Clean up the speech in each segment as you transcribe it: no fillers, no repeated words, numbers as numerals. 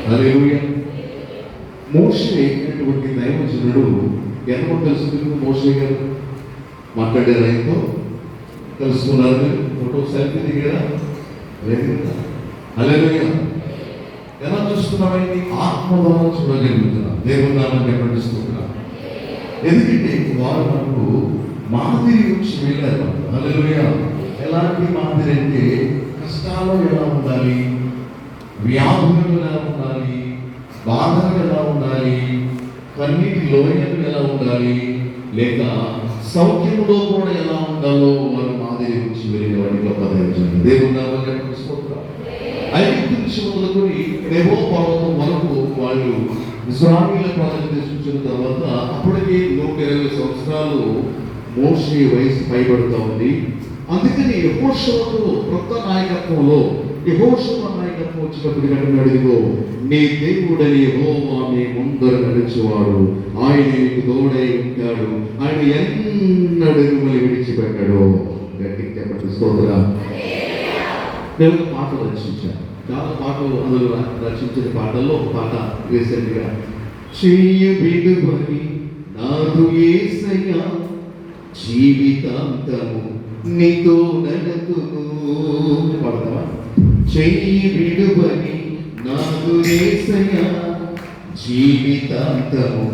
హల్లెలూయా. మోషే అనేటువంటి దైవజనుడు ఎంతో తెలుసుకుని మోషే గారు మాట్లాడారు, ఆయనతో తెలుసుకున్నారు. మీరు ఫోటో సెల్ఫీ దిగారా? లేదు కదా. హల్లెలూయా. ఎలా చూస్తున్నామని ఆత్మ ద్వారా చూడగలుగుతున్నాం. దేవుని నామమున ప్రకటిస్తున్నాం. ఎందుకంటే వారు మనకు మాదిరి వచ్చి వెళ్ళారు. హల్లెలూయా. ఎలాంటి మాదిరి అంటే కష్టాలు ఎలా ఉండాలి, వ్యాధులు ఎలా ఉండాలి, బాధలు ఎలా ఉండాలి, కన్నీటి లోయలు ఎలా ఉండాలి, లేక సౌఖ్యములో కూడా ఎలా ఉండాలో వారు మాదిరి వచ్చి వెళ్ళిన వాడి గొప్ప దైవజనుడు. దేవుని నామమున ప్రకటిస్తున్నాం. ఐగుప్తు నుంచి మొదలుకొని నెబో పర్వతం వరకు వాళ్ళు ఇశ్రాయేలు ప్రజలు తీసుకొచ్చిన తర్వాత అప్పటికే 120 సంవత్సరాలు మోషే వయసు పైబడుతూ ఉంది. అందుకని యెహోషువకు కొత్త నాయకత్వంలో యెహోషువ నాయకత్వం వచ్చినప్పుడు అంటున్నాడు, ఇదిగో నీ దేవుడని యెహోవా నీ ముందర నడిచేవాడు, ఆయన నీకు తోడై ఉంటాడు, ఆయన ఎన్నడూ మిమ్మల్ని విడిచిపెట్టాడు. గట్టిగా చెప్పండి స్తోత్రం. నేను పాటలు రచించాను, చాలా పాటలు అందులో రచించిన పాటల్లో ఒక పాట రీసెంట్గా, చెయ్యి విడువని నాదు యేసయ్యా జీవితాంతము నీతో నడుతును. పాడతావా? చెయ్యి విడువని నాదు యేసయ్యా జీవితాంతము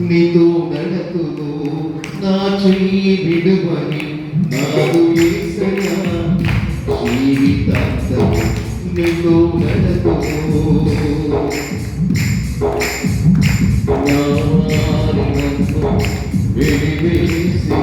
నీతో నడుతును, నా చెయ్యి విడువని నాదు యేసయ్యా జీవితాంతము నీతో నడుతును. వెలివేసిన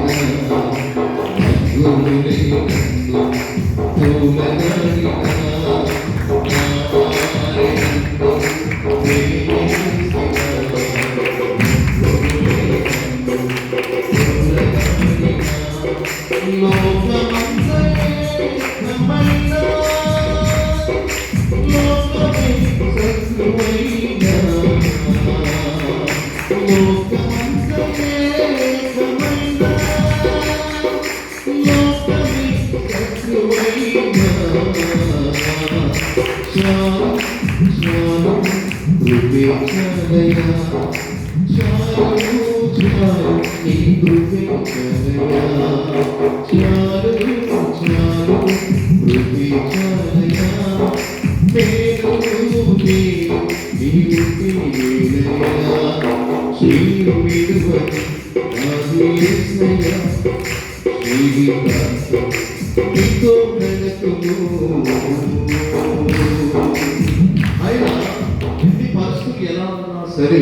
ఎలా ఉన్నా సరే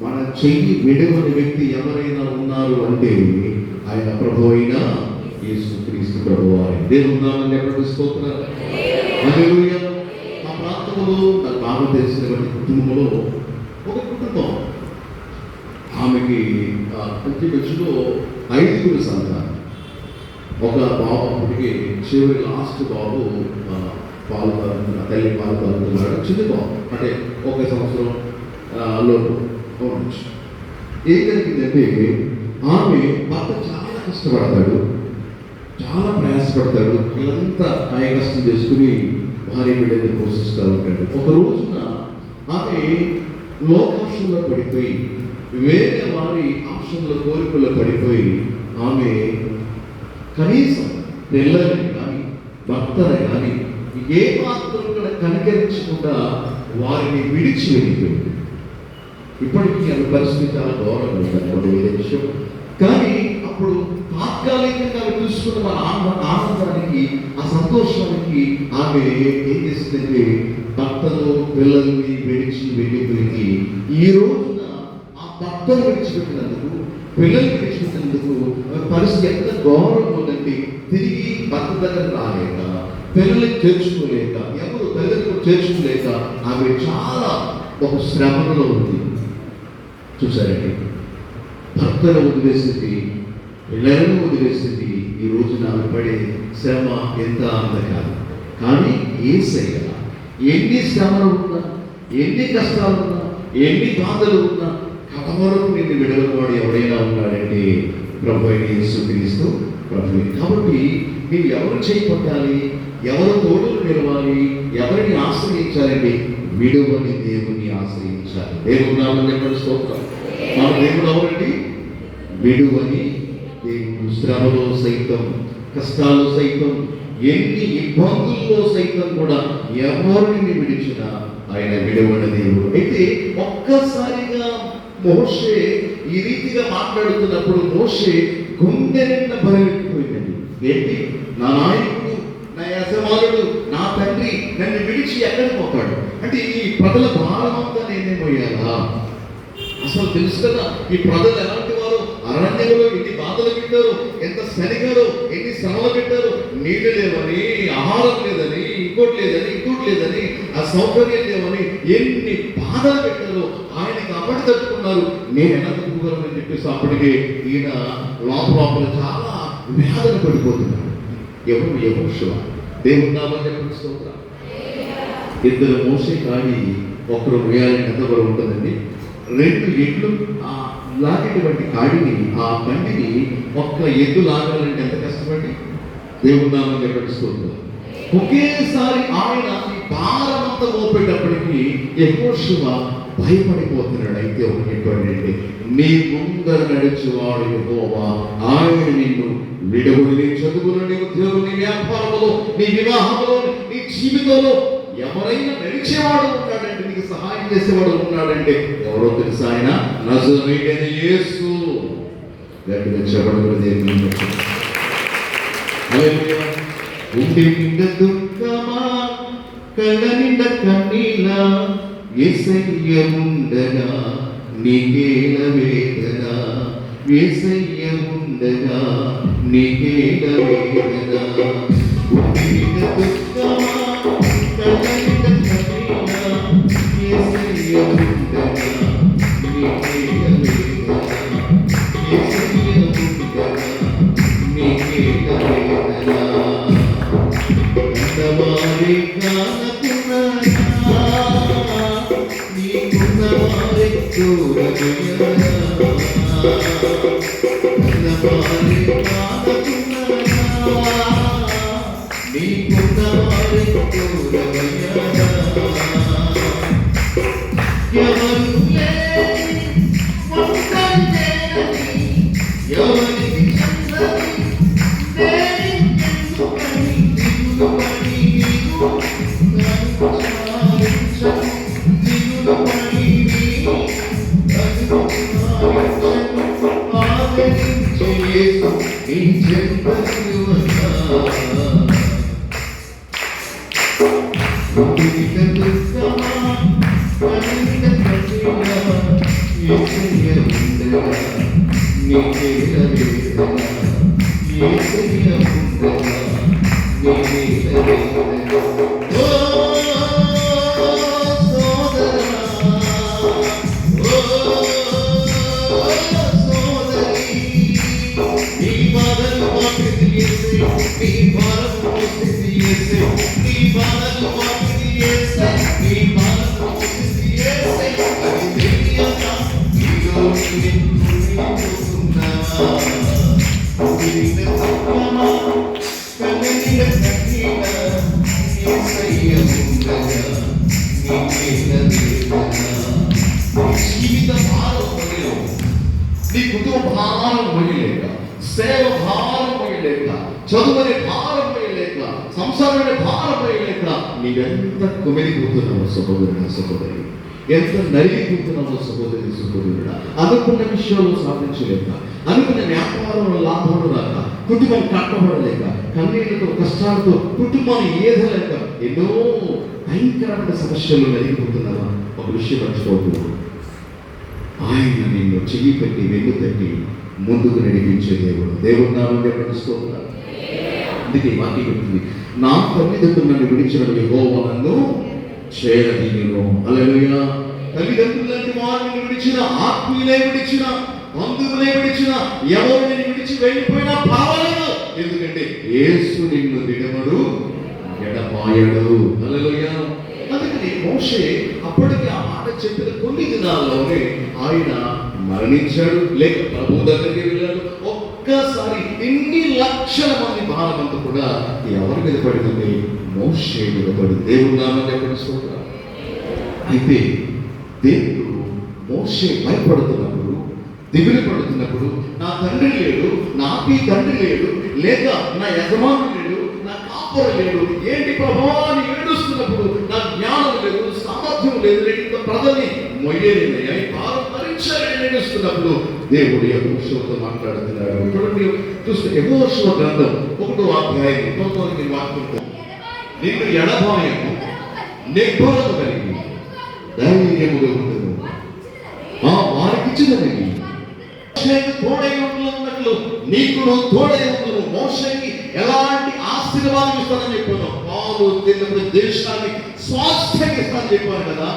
మన చెయ్యి విడవని వ్యక్తి ఎవరైనా ఉన్నారు అంటే ఆయన ప్రభు అయిన యేసుక్రీస్తు ప్రభువారే. దేవుని నామమున ప్రకటిస్తున్నాం. హల్లెలూయా. మా ప్రాంతంలో నాకు బాగా తెలిసినటువంటి కుటుంబంలో ఒక కుటుంబం, ఆమెకి ప్రతిపక్షలో 5 సంతానం. ఒక బాబు అప్పటికి చివరి లాస్ట్ బాబు పాలు తాగుతున్న తల్లి పాలు తాగుతున్నాడు. చిన్న బాబు అంటే 1 సంవత్సరం లోపు ఉండొచ్చు. ఏం జరిగిందంటే ఆమె భర్త చాలా కష్టపడతాడు, చాలా ప్రయాసపడతాడు, ఇదంతా ఆయన కష్టం చేసుకుని భార్య బిడ్డని పోషిస్తూ ఉంటాడు. ఒక రోజున ఆమె లోకాంశంలో పడిపోయి, వేరే వారి ఆంక్షంలో కోరికల్లో పడిపోయి, ఆమె కనీసం పిల్లలని కానీ భర్తని కానీ ఏ మాత్రం కూడా కనికరించకుండా వారిని విడిచి వెళ్ళిపోయింది. ఇప్పటికీ ఆమె పరిస్థితి చాలా ఘోరంగా ఉంటుంది, వేరే విషయం. కానీ అప్పుడు తాత్కాలికంగా ఆమె చూసుకున్న మన ఆనందానికి, ఆ సంతోషానికి ఆమె ఏం చేసిందంటే భర్తను పిల్లల్ని విడిచి వెళ్ళిపోయింది. ఈ రోజున ఆ భర్తను విడిచిపెట్టినందుకు, పిల్లల్ని విడిచిపెట్టినందుకు పరిస్థితి ఎంత ఘోరంగా ఉందంటే, తిరిగి భర్త దగ్గర రాలేక, పిల్లల్ని చేర్చుకోలేక, ఎవరు తల్లిదండ్రులు చేర్చుకోలేక ఆమె చాలా ఒక శ్రమలో ఉంది. చూసారండి, భర్తను వదిలేసింది, పిల్లలను వదిలేసింది. ఈ రోజున ఆమె పడే శ్రమ ఎంత అందకాదు. కానీ యేసయ్య ఎన్ని శ్రమలు ఉన్నా, ఎన్ని కష్టాలు ఉన్నా, ఎన్ని బాధలు ఉన్నా కడవరకు నిన్ను విడవవాడు ఎవడైనా ఉన్నాడంటే ప్రభు అయిన యేసుక్రీస్తు ప్రభు. కాబట్టి నీవు ఎవరు చేపట్టాలి, ఎవరు తోడులు నిలవాలి, ఎవరిని ఆశ్రయించాలంటే విడువని దేవుని ఆశ్రయించాలి. దేవుని నామం చెప్పండి స్తోత్రం. మన దేవుడు ఎవరండి? విడువని దేవుడు. శ్రమలో సైతం, కష్టాలు సైతం, ఎన్ని ఇబ్బందుల్లో సైతం కూడా ఎవరిని విడిచినా ఆయన విడువని దేవుడు. అయితే ఒక్కసారిగా మోషే ఈ రీతిగా మాట్లాడుతున్నప్పుడు మోషే గుండె నిండా బలమెక్కిపోయిందండి. ఏంటి? నా నాయకుడు, నా యజమానుడు, నా తండ్రి నన్ను విడిచి ఎక్కడికి పోతాడు అంటే ఈ ప్రజల భారం అంతా నేనే మోయాలా? అసలు తెలుసు కదా ఈ ప్రజలు ఎలాంటి వారు, అరణ్యంలో ఎన్ని బాధలు పెట్టారు, ఎంత శనిగారు, ఎన్ని శ్రమలు పెట్టారు. నీళ్ళు లేవని, ఆహారం లేదని, ఇంకోటి లేదని, ఆ సౌకర్యం లేవని ఎన్ని బాధలు పెట్టారు. ఆయనకి అప్పటి తట్టుకున్నారు. నేను ఎలా తట్టుకోగలనని చెప్పేసి అప్పటికే ఈయన లోపల చాలా వేదన పడిపోతున్నాడు. ఎవరు యెహోషువ. దేవుని నామం చెప్పండి స్తోత్రం. ఇద్దరు మోసే కాడి ఒకరు వేయాలని ఎంత బరువు ఉంటుందండి? 2 ఎడ్లు లాగేటువంటి కాడిని, ఆ బండిని ఒక్క ఎద్దు లాగాలంటే ఎంత కష్టపడి. దేవుని నామం చెప్పండి స్తోత్రం. ఒకేసారి ఆయన ఈ భారమంతా మోపేటప్పటికి యెహోషువ భయపడిపోతున్నాడు. అయితే ఒకటి, నీ ముందర నడిచేవాడు యెహోవా, ఆయన నిన్ను విడువడు. నీ చదువులో, నీ ఉద్యోగం, నీ వ్యాపారంలో, నీ వివాహంలో, నీ జీవితంలో ఎవరైనా నడిచేవాడు ఉన్నాడంటే, నీకు సహాయం చేసేవాడు ఉన్నాడంటే ఎవరో తెలుసా? ఆయన నజరేయుడైన యేసు. గట్టిగా చెప్పడం దేవుని గుండె నిండా దుఃఖమా, కళ్ళ నిండా కన్నీలా, యేసయ్య ఉండగా నీకేల వేదన, యేసయ్య ఉండగా నీకేల వేదన. గుండె నిండా దుఃఖమా, కళ్ళ నిండా కన్నీలా, యేసయ్య ఉండగా నీకేల వేదన, యేసయ్య ఉండగా నీకేల వేదన. అందమారి కానకున్నాడా, నీకున్నవారి దూరమయ్యా. అందమారి కానకున్నాడా, నీకున్నవారి దూరమయ్యా. ఎవరు లేని ఒంటరి నేనని, ఎవరికి చెందని నేనెందుకని దిగులు పడి నీవు నన్ను చాలించను. దిగులు పడి నీవు నన్ను చాలించను. ఆదరించే యేసు నీ చెంతకు వస్తా. గుండె దుఃఖమా, కన్నీట కన్నీలా, యేసయ్య ఉండగా నీకేల వేదన, యేసయ్య ఉండగా నీకేల వేదన. ఓ సోదరా, ఓ సోదరి, నీ బాధలు మాపిది యేసే, నీ భారం మోసింది యేసే, నీ బాధలు మాపిది యేసే, నీ భారం మోసింది యేసే. అది తెలియక నీలో నిన్నున్నావా. గుండె దుఃఖమా, కన్నీల కన్నీలా, యేసయ్య ఉండగా నీకేల వేదన. జీవిత భారం మొదలు, నీ కుటుంబ భారం మొదలేక, సేవ భారం మొదలేక, చదువునే భారం మొదలేక, సంసారమైన భారం మొదలేక నీవెంత కుమిలిపోతున్నావు సహోదరుడా, సహోదరి. ఎంత నలిగిపోతున్నావు సహోదరి, సహోదరుడా. అనుకున్న విషయంలో సాధించలేక, అనుకున్న వ్యాపారంలో లాభాలు రాక, కుటుంబం కట్టబడలేక, కన్నీళ్లతో కష్టాలతో కుటుంబాన్ని ఏదలేక ఎన్నో భయంకరమైన సమస్యలు నలిగిపోతున్నావా? ఒక విషయం మర్చిపోతున్నావు, ఆయన నిన్ను చెయ్యి పెట్టి వెన్ను తట్టి ముందుకు నడిపించే దేవుడు. దేవుడు నామం చెప్పండి స్తోత్రం. అందుకే వాక్యం చెప్తుంది, నా తల్లిదండ్రులు నన్ను విడిచిన యెహోవా నన్ను చేరదీయును. హల్లెలూయా. తల్లిదండ్రులు లాంటి వారిని విడిచిన, ఆత్మీయులే విడిచిన, బంధువులే విడిచిన, ఎవరు నిన్ను విడిచి వెళ్ళిపోయినా పర్వాలేదు. ఎందుకంటే యేసు నిన్ను విడవడు, ఎడబాయడు. హల్లెలూయా. అందుకని మోషే అప్పటికి ఆ మాట చెప్పిన కొన్ని దినాల్లోనే ఆయన మరణించాడు, లేక ప్రభు దగ్గరికి వెళ్ళాడు. ఒక్కసారి ఇన్ని లక్షల మంది భారమంతా కూడా ఎవరి మీద పడిందండి? మోషే మీద పడింది. దేవుని నామం చెప్పండి స్తోత్రం. అయితే దేవుడు మోషే భయపడుతున్నప్పుడు, దిగులు పడుతున్నప్పుడు, నా తండ్రి లేడు, నాకీ తండ్రి లేడు, లేక నా యజమానుడు లేడు, నా కాపుర లేడు, ఏంటి ప్రభువా అని ఏడుస్తున్నప్పుడు, నా జ్ఞానం లేదు, సామర్థ్యం లేదు, నేను ఇంత ప్రజల్ని మొయ్యలేనయ్యా, ఈ భారం భరించాలని ఏడుస్తున్నప్పుడు దేవుడు యెహోషువతో మాట్లాడుతున్నాడు. చూడండి, చూస్తే యెహోషువ గ్రంథం 1వ అధ్యాయం 9వ వాక్యంతో, నిన్ను ఎడబాయము నిబ్బరము కలిగి ధైర్యముగా ఉండదు వారికి ఇచ్చినది మోషేకు తోడై ఉన్నట్లు నీకును తోడై ఉండును. మోషేకి ఎలాంటి ఆశీర్వాదం ఇస్తానని చెప్పాను, పాలు తిన్నప్పుడు దేశాన్ని స్వాస్థ్యంగా ఇస్తానని చెప్పాను కదా.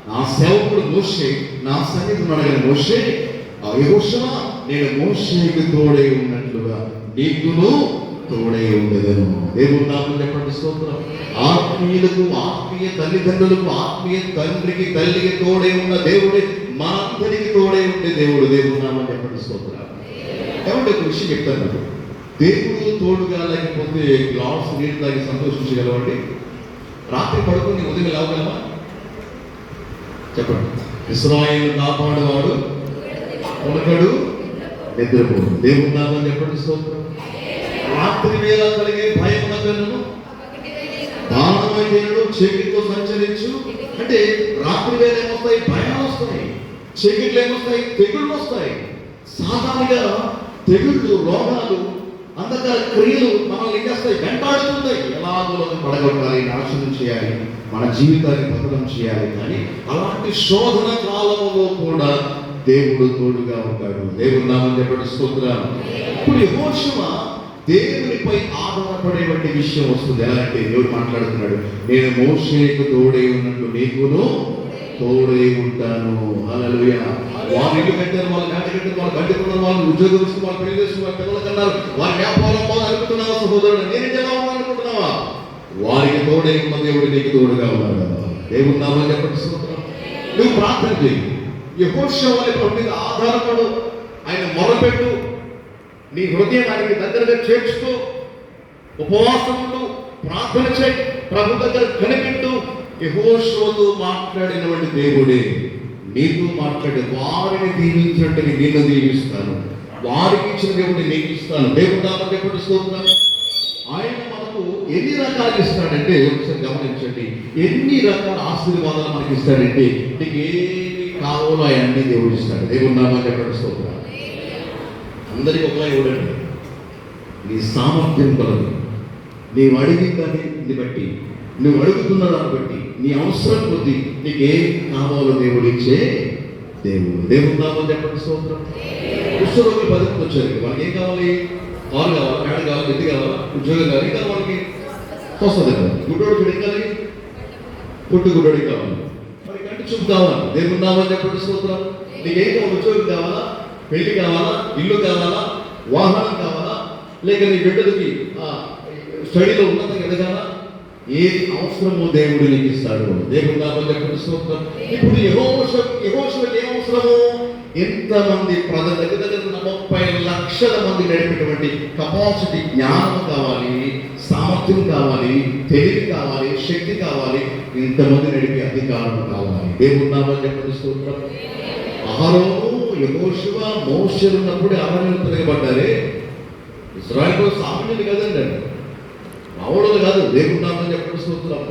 నా సేవకుడు మోషే నా సన్నిధి అడగని మోషే, యెహోషువ నేను మోషేకి తోడై ఉన్నట్లుగా నీకును తోడై ఉండేదను. దేవుడు నామం చెప్పండి, స్తోత్రం. ఆత్మీయులకు, ఆత్మీయ తల్లిదండ్రులకు, ఆత్మీయ తండ్రికి తల్లికి తోడై ఉన్న దేవుడే మనందరికి తోడై ఉండే దేవుడు. దేవుడు నామం చెప్పండి, స్తోత్రం. కాబట్టి ఒక విషయం చెప్తాను, దేవుడు తోడుగా లేకపోతే గ్లాస్ నీళ్ళు తాగి సంతోషించగలవండి? రాత్రి పడుకుని ఉదయం లేవగలమా? చెప్పండి. ఇశ్రాయేలు కాపాడేవాడు ఉనకడు నిద్రపోడు. దేవుడు నామం చెప్పండి, స్తోత్రం. రాత్రి వేళ కలిగే భయమునకను దానమైనడు చీకటితో సంచరించు. అంటే రాత్రి వేళ ఏమొస్తాయి? భయాలు వస్తాయి. చీకట్లు ఏమొస్తాయి? తెగుళ్ళు వస్తాయి. సాధారణంగా తెగుళ్ళు, రోగాలు, అంధకార క్రియలు మనల్ని ఏం చేస్తాయి? వెంటాడుతుంటాయి. ఎలాగో పడగొట్టాలి, నాశనం చేయాలి, మన జీవితాన్ని పతనం చేయాలి. కానీ అలాంటి శోధన కాలంలో కూడా దేవుడు తోడుగా ఉంటాడు. దేవుడు నామం చెప్పండి, స్తోత్రం. ఇప్పుడు యెహోషువ దేవునిపై ఆధారపడేటువంటి విషయం వస్తుంది. ఎలా అంటే దేవుడు మాట్లాడుతున్నాడు, నేను మోషేకు తోడై ఉన్నట్లు నీకును తోడై ఉంటాను. హల్లెలూయా. వాళ్ళు ఇల్లు కట్టారు, వాళ్ళు మేట కట్టారు, వాళ్ళు గడ్డి కొన్నారు, వాళ్ళు ఉద్యోగం ఇస్తూ, వాళ్ళు పెళ్లి చేస్తూ, వాళ్ళ పిల్లలు కన్నారు, వారి వ్యాపారం బాగా అనుకుంటున్నావా సహోదరుడు? నేనే జవాబు అనుకుంటున్నావా? వారికి తోడై ఉన్న దేవుడు నీకు తోడుగా ఉన్నాడు కదా. దేవుడు నామం చెప్పండి, స్తోత్రం. నువ్వు ప్రార్థన చేయి, యెహోషువ ప్రభు మీద ఆధారపడు, ఆయన మొరపెట్టు, నీ హృదయం ఆయనకి దగ్గరగా చేర్చుకో, ఉపవాసములు, ప్రార్థన చేయి, ప్రభు దగ్గర కనిపెట్టు. యెహోషువతో మాట్లాడినటువంటి దేవుడే నీతో మాట్లాడే, వారిని దీవించినట్టు నిన్ను దీవిస్తాను, వారికి ఇచ్చిన దేవుడిని నీకు ఇస్తాను. దేవుడు నామం చెప్పండి, స్తోత్రం. ఆయన మనకు ఎన్ని రకాలు ఇస్తాడంటే, ఒకసారి గమనించండి, ఎన్ని రకాల ఆశీర్వాదాలు మనకి ఇస్తాడంటే, నీకు ఏమి కావాలో అవన్నీ దేవుడు ఇస్తాడు. దేవుడు నామం చెప్పండి, స్తోత్రం. అందరికి ఒకలా ఇవ్వడండి. నీ సామర్థ్యం కొలది, నీవు అడిగిన దాన్ని బట్టి, నువ్వు అడుగుతున్న దాన్ని బట్టి, నీ అవసరం కొద్ది నీకు ఏం కావాలో దేవుడు ఇచ్చే దేవుడు. దేవుడు నామం చెప్పండి, స్తోత్రం. కుష్ఠరోగులు 10 మంది వచ్చారు, వాళ్ళకి ఏం కావాలి? కారు కావాలి, పేడ కావాలి, గట్టి కావాలా, ఉద్యోగం కావాలి, ఇంకా వాళ్ళకి స్వస్థత కావాలి. గుడ్డోడు ఏం కావాలి? పుట్టు గుడ్డోడి కావాలి, మరి కంటి చూపు కావాలి. దేవుడు నామం చెప్పండి, స్తోత్రం. నీకేం కావాలి? ఉద్యోగం కావాలా, పెళ్లి కావాలా, ఇల్లు కావాలా, వాహనం కావాలా, లేక నీ బిడ్డలకి స్టడీలో ఉన్నతంగా ఎదగాలా, ఏది అవసరమో దేవుడు నీకు ఇస్తాడు. దేవుడు నామం చెప్పండి, స్తోత్రం. ఇప్పుడు యెహోషువకి ఏం అవసరము? ఎంతమంది ప్రజల దగ్గర 30 లక్షల మంది నడిపేటువంటి కెపాసిటీ, జ్ఞానం కావాలి, సామర్థ్యం కావాలి, తెలివి కావాలి, శక్తి కావాలి, ఇంతమంది నడిపే అధికారం కావాలి. దేవుడు నామం చెప్పండి, స్తోత్రం. అహరోను, యెహోషువ, మోషే ఉన్నప్పుడు అరణ్యంలో తిరగబడ్డారే. ఇశ్రాయేలు సామాన్యులు కదండి, మావోడు కాదు. దేవుడు నామం చెప్పండి, స్తోత్రం.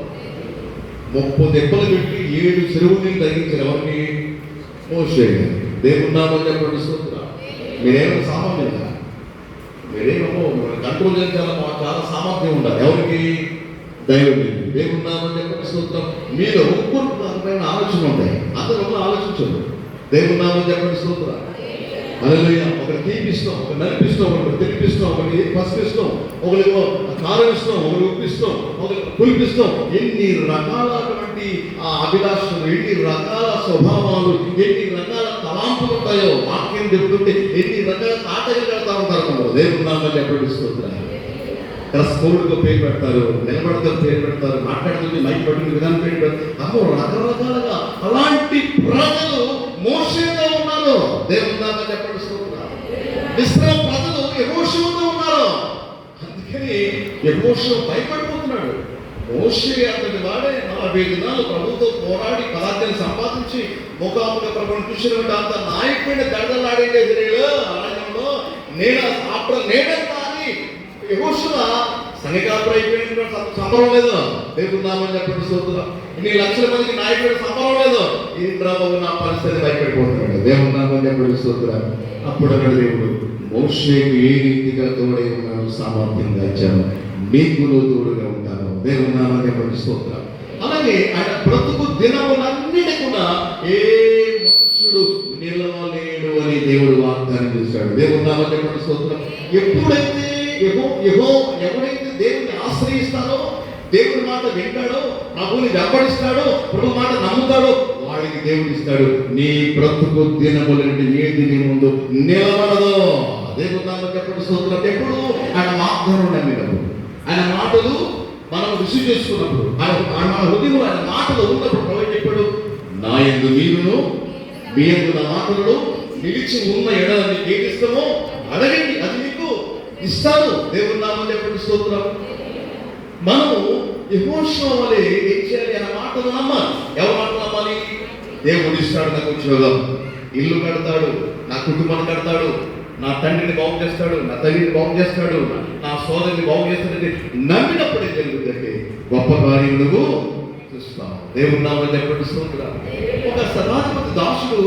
30 దెబ్బలు పెట్టి 7 చెరువుని తగ్గించారు. ఎవరికి? మోషే. దేవుడు నామం చెప్పండి, స్తోత్రం. మీరేమో సామాన్యులు, మీరేమో కంట్రోల్ చేసి చాలా సామర్థ్యం ఉండాలి. ఎవరికి? దైవం. దేవుడు నామం చెప్పండి, స్తోత్రం. మీరు ఒక్కరు దానిపైన ఆలోచన ఉంటాయి, అందరూ ఆలోచించండి. దేవుడు నామం చెప్పండి, స్తోత్రం. హల్లెలూయా. ఒకటి తీపిస్తాం, ఒకటి నలిపిస్తాం, ఒకటి తెలిపిస్తాం, ఒకటి పసిపిస్తాం, ఒకరికి కారం ఇస్తాం, ఒకటి ఉప్పిస్తాం, ఒకటి పులిపిస్తాం. ఎన్ని రకాలటువంటి అభిలాషలు, ఎన్ని రకాల స్వభావాలు, ఎన్ని రకాల తలాంపులు ఉంటాయో వాక్యం చెబుతుంటే ఎన్ని రకాల తాటలు కడతా ఉంటారు. దేవుడు నామం చెప్పండి, స్తోత్రం. డ్రెస్ కోడ్గా పేరు పెడతారు, నిలబడతారు పేరు పెడతారు, మాట్లాడుతుంది మైక్ పట్టుకుని విధానం పేరు పెడతారు. అమ్మో, రకరకాలుగా అలాంటి ప్రజలు మోషేతో ఉన్నారు. దేవుడు నామం చెప్పండి, స్తోత్రం. ఇశ్రాయేలు ప్రజలు యెహోషువతో ఉన్నారు. అందుకని యెహోషువ భయపడిపోతున్నాడు. మోషే అతని వాడే, నా 45 దినాలు ప్రభుతో పోరాడి పదార్థాన్ని సంపాదించి ముఖాముఖ ప్రభుత్వం చూసినట్టు అంత నాయకుడిని దడదలాడే అరణ్యంలో నేడంతా అని యెహోషువ సన్నికాపురం అయిపోయిన సంబరం లేదు. దేవున్నామని చెప్పండి స్తోత్రం. ఇన్ని లక్షల మందికి నాయకుడు సంబరం లేదు. ఇంద్రబాబు నా పరిస్థితి భయపడిపోతున్నాడు. దేవున్నామని చెప్పండి స్తోత్రం. అప్పుడు అక్కడ దేవుడు మోషేకు ఏ రీతిగా తోడై ఉన్నాను, సామర్థ్యంగా ఇచ్చాను, నీకు తోడుగా ఉంటాను. దేవున్నామని చెప్పండి స్తోత్రం. అలాగే ఆయన బ్రతుకు దినములన్నిటి కూడా ఏ మనుషుడు నిలవలేడు అని దేవుడు వాగ్దానం చేశాడు. దేవున్నామని చెప్పండి స్తోత్రం. ఎప్పుడైతే ఎవడైతే దేవుని ఆశ్రయిస్తాడో, దేవుడి మాట వింటాడో, ప్రభుని వెంబడిస్తాడో, ప్రభు మాట నమ్ముతాడో వాడికి దేవుడు ఇస్తాడు. నీ బ్రతుకు దినములంటే ఏది నీ ముందు నిలబడదో. దేవున్నామని చెప్పండి స్తోత్రం. ఎప్పుడు ఆయన వాగ్దానం నమ్మినప్పుడు, ఆయన మాటలు మనం రిసీవ్ చేసుకున్నప్పుడు, మన హృదయంలో ఆయన మాటలు ఉన్నప్పుడు ప్రభు చెప్పాడు, నా యందు మీరును మీ యందు నా మాటలను నిలిచి ఉన్న ఎడల మీకు ఏది ఇస్తామో అడగండి, అది మీకు ఇస్తాను. దేవుని నామం చెప్పండి స్తోత్రం. మనము యెహోషువ వలె ఏం చేయాలి? అన్న మాటలు నమ్మాలి. ఎవరి మాటలు నమ్మాలి? దేవుడు ఇస్తాడు, నాకు ఉద్యోగం, ఇల్లు కడతాడు, నా కుటుంబాన్ని కడతాడు, నా తండ్రిని బాగు చేస్తాడు, నా తల్లిని బాగు చేస్తాడు, నా సోదరిని బాగు చేస్తాడని నమ్మినప్పుడు ఏం జరుగుతుందంటే గొప్ప కార్యములు చూస్తాం. దేవుని నామం చెప్పండి స్తోత్రం. ఒక సదాధిపతి దాసుడు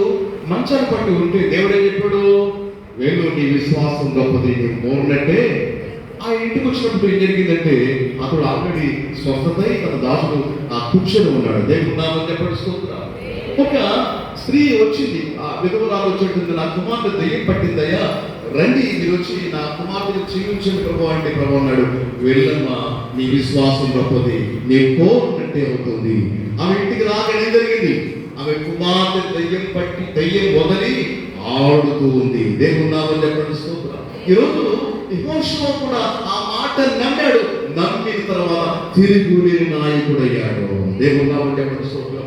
మంచాన్ని పట్టి ఉంటే దేవుడు ఏం చెప్పాడు? వేలు నీ విశ్వాసం గొప్పది, నీకు మోర్నట్టే. ఆ ఇంటికి వచ్చినప్పుడు ఏం జరిగిందంటే అతడు ఆల్రెడీ స్వస్థత తన దాసుడు ఆ కూర్చొని ఉన్నాడు. దేవుని నామం చెప్పండి స్తోత్రం. ఒక స్త్రీ వచ్చింది, ఆ విధవరాలు వచ్చేటుంది, నా కుమార్తె దయ్యం పట్టిందయ్యా, రండి మీరు వచ్చి నా కుమార్తెను జీవించండి ప్రభు అంటే ప్రభు అన్నాడు, వెళ్ళమ్మా, నీ విశ్వాసం గొప్పది, నీ కోరినట్టే అవుతుంది. ఆమె ఇంటికి రాగానే ఏం జరిగింది? ఆమె కుమార్తె దయ్యం వదిలి ఆడుతూ ఉంది. దేవుని నామం చెప్పండి స్తోత్రం. ఈరోజు యెహోషువ కూడా ఆ మాట నమ్మాడు. నమ్మిన తర్వాత తిరుగులేని నాయకుడయ్యాడు. దేవుని నామం చెప్పండి స్తోత్రం.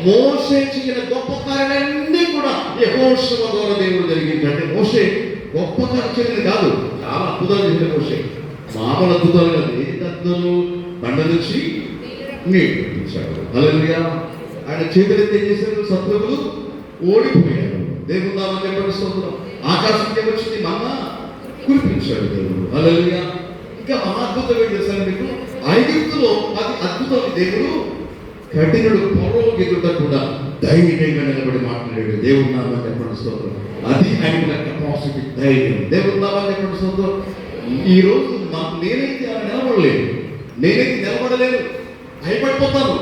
మోషే చేసిన గొప్ప కార్యాలన్నీ కూడా యెహోషువ ద్వారా దేవుడు జరిగిందంటే మోషే గొప్ప కార్యం చేయలేదు కాదు, చాలా అద్భుతాలు చేసిన మోషే. మామూలు అద్భుతాలు కాదు. ఏంటి అద్భుతాలు? బండ నుంచి నీళ్ళు పెట్టించాడు. హల్లెలూయా. ఆయన చేతులెత్తి ఏం చేశారు? శత్రువులు ఓడిపోయారు. దేవుని నామం చెప్పండి స్తోత్రం. ఆకాశం వచ్చింది, మన్నా కురిపించాడు దేవుడు. హల్లెలూయా. ఇంకా మహా అద్భుతం ఏం చేశారు మీకు? ఐగుప్తులో అది అద్భుతం. దేవుడు కఠినుడు పొరవ ఎదుట కూడా ధైర్యంగా నిలబడి మాట్లాడాడు. దేవుని నామం చెప్పండి స్తోత్రం. అది ఆయన కెపాసిటీ, ధైర్యం. దేవుని నామం చెప్పండి స్తోత్రం. ఈ రోజు నేనైతే అలా నిలబడలేదు, నేనైతే నిలబడలేను, భయపడిపోతాను.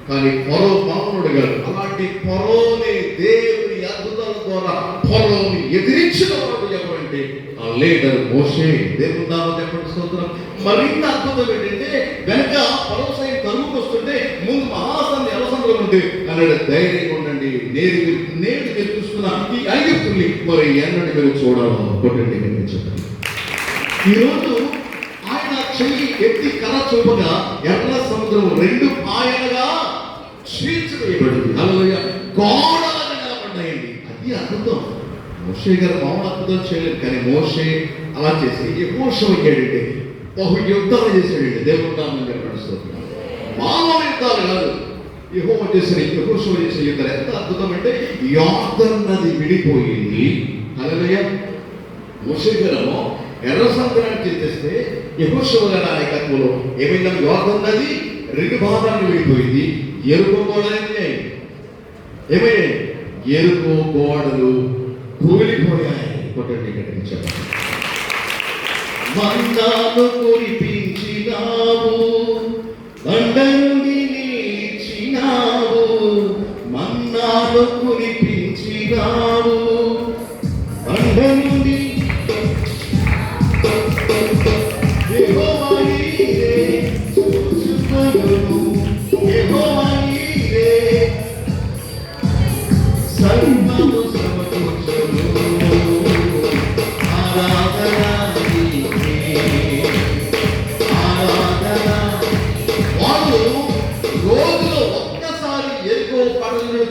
కానీ పొరవ మామూలుడు గారు అలాంటి పొరవని దేవుని అద్భుతాల ద్వారా పొరవని ఎదిరించిన వాడు ఎవరంటే ఆ లీడర్ మోషే. దేవుని నామం చెప్పండి స్తోత్రం. మరింత అద్భుతం ఏంటంటే వెనక పొరవ సైన్ తరువుకు వస్తుంటే ముందు మహాసంధి అవసరం ఉంది అన్నాడు, ధైర్యంగా ఉండండి, నేడు మీరు చూస్తున్న ఈ ఐగుప్తుల్ని మరి ఎన్నటి మీరు చూడాలో కొట్టండి నేను చెప్పండి. ఈరోజు ఆయన చెయ్యి ఎత్తి కర్ర చూపగా ఎర్ర సముద్రం రెండు పాయలుగా చీల్చివేయబడింది. హల్లెలూయా. గోడలుగా నిలబడ్డాయండి. అది అద్భుతం. మోషే గారు మామూలు అద్భుతం చేయలేదు, కానీ మోషే అలా చేసి యెహోషువ అయ్యాడంటే బహు యుద్ధాలు చేశాడండి. దేవుని నామం చెప్పండి స్తోత్రం. మామూలు యుద్ధాలు కాదు, యెహోవా చేసిన యెహోషువ చేసిన యుద్ధాలు ఎంత అద్భుతం అంటే యోర్దాను నది విడిపోయింది. హల్లెలూయా. మోషే గారు ఎర్ర సముద్రాన్ని చేస్తే యెహోషువ గారి నాయకత్వంలో ఏమైనా యోర్దాను నది రెండు భాగాలను విడిపోయింది. ఎరుకో గోడలు ఏమయ్యాయి? ఎరుకో గోడలు కూలిపోయాయి. కొట్టండి చెప్పండి. మందాలు కురిపించినావు, బండ నుండి నీచినావు, మన్నాలు కురిపించినావు, బండ నుండి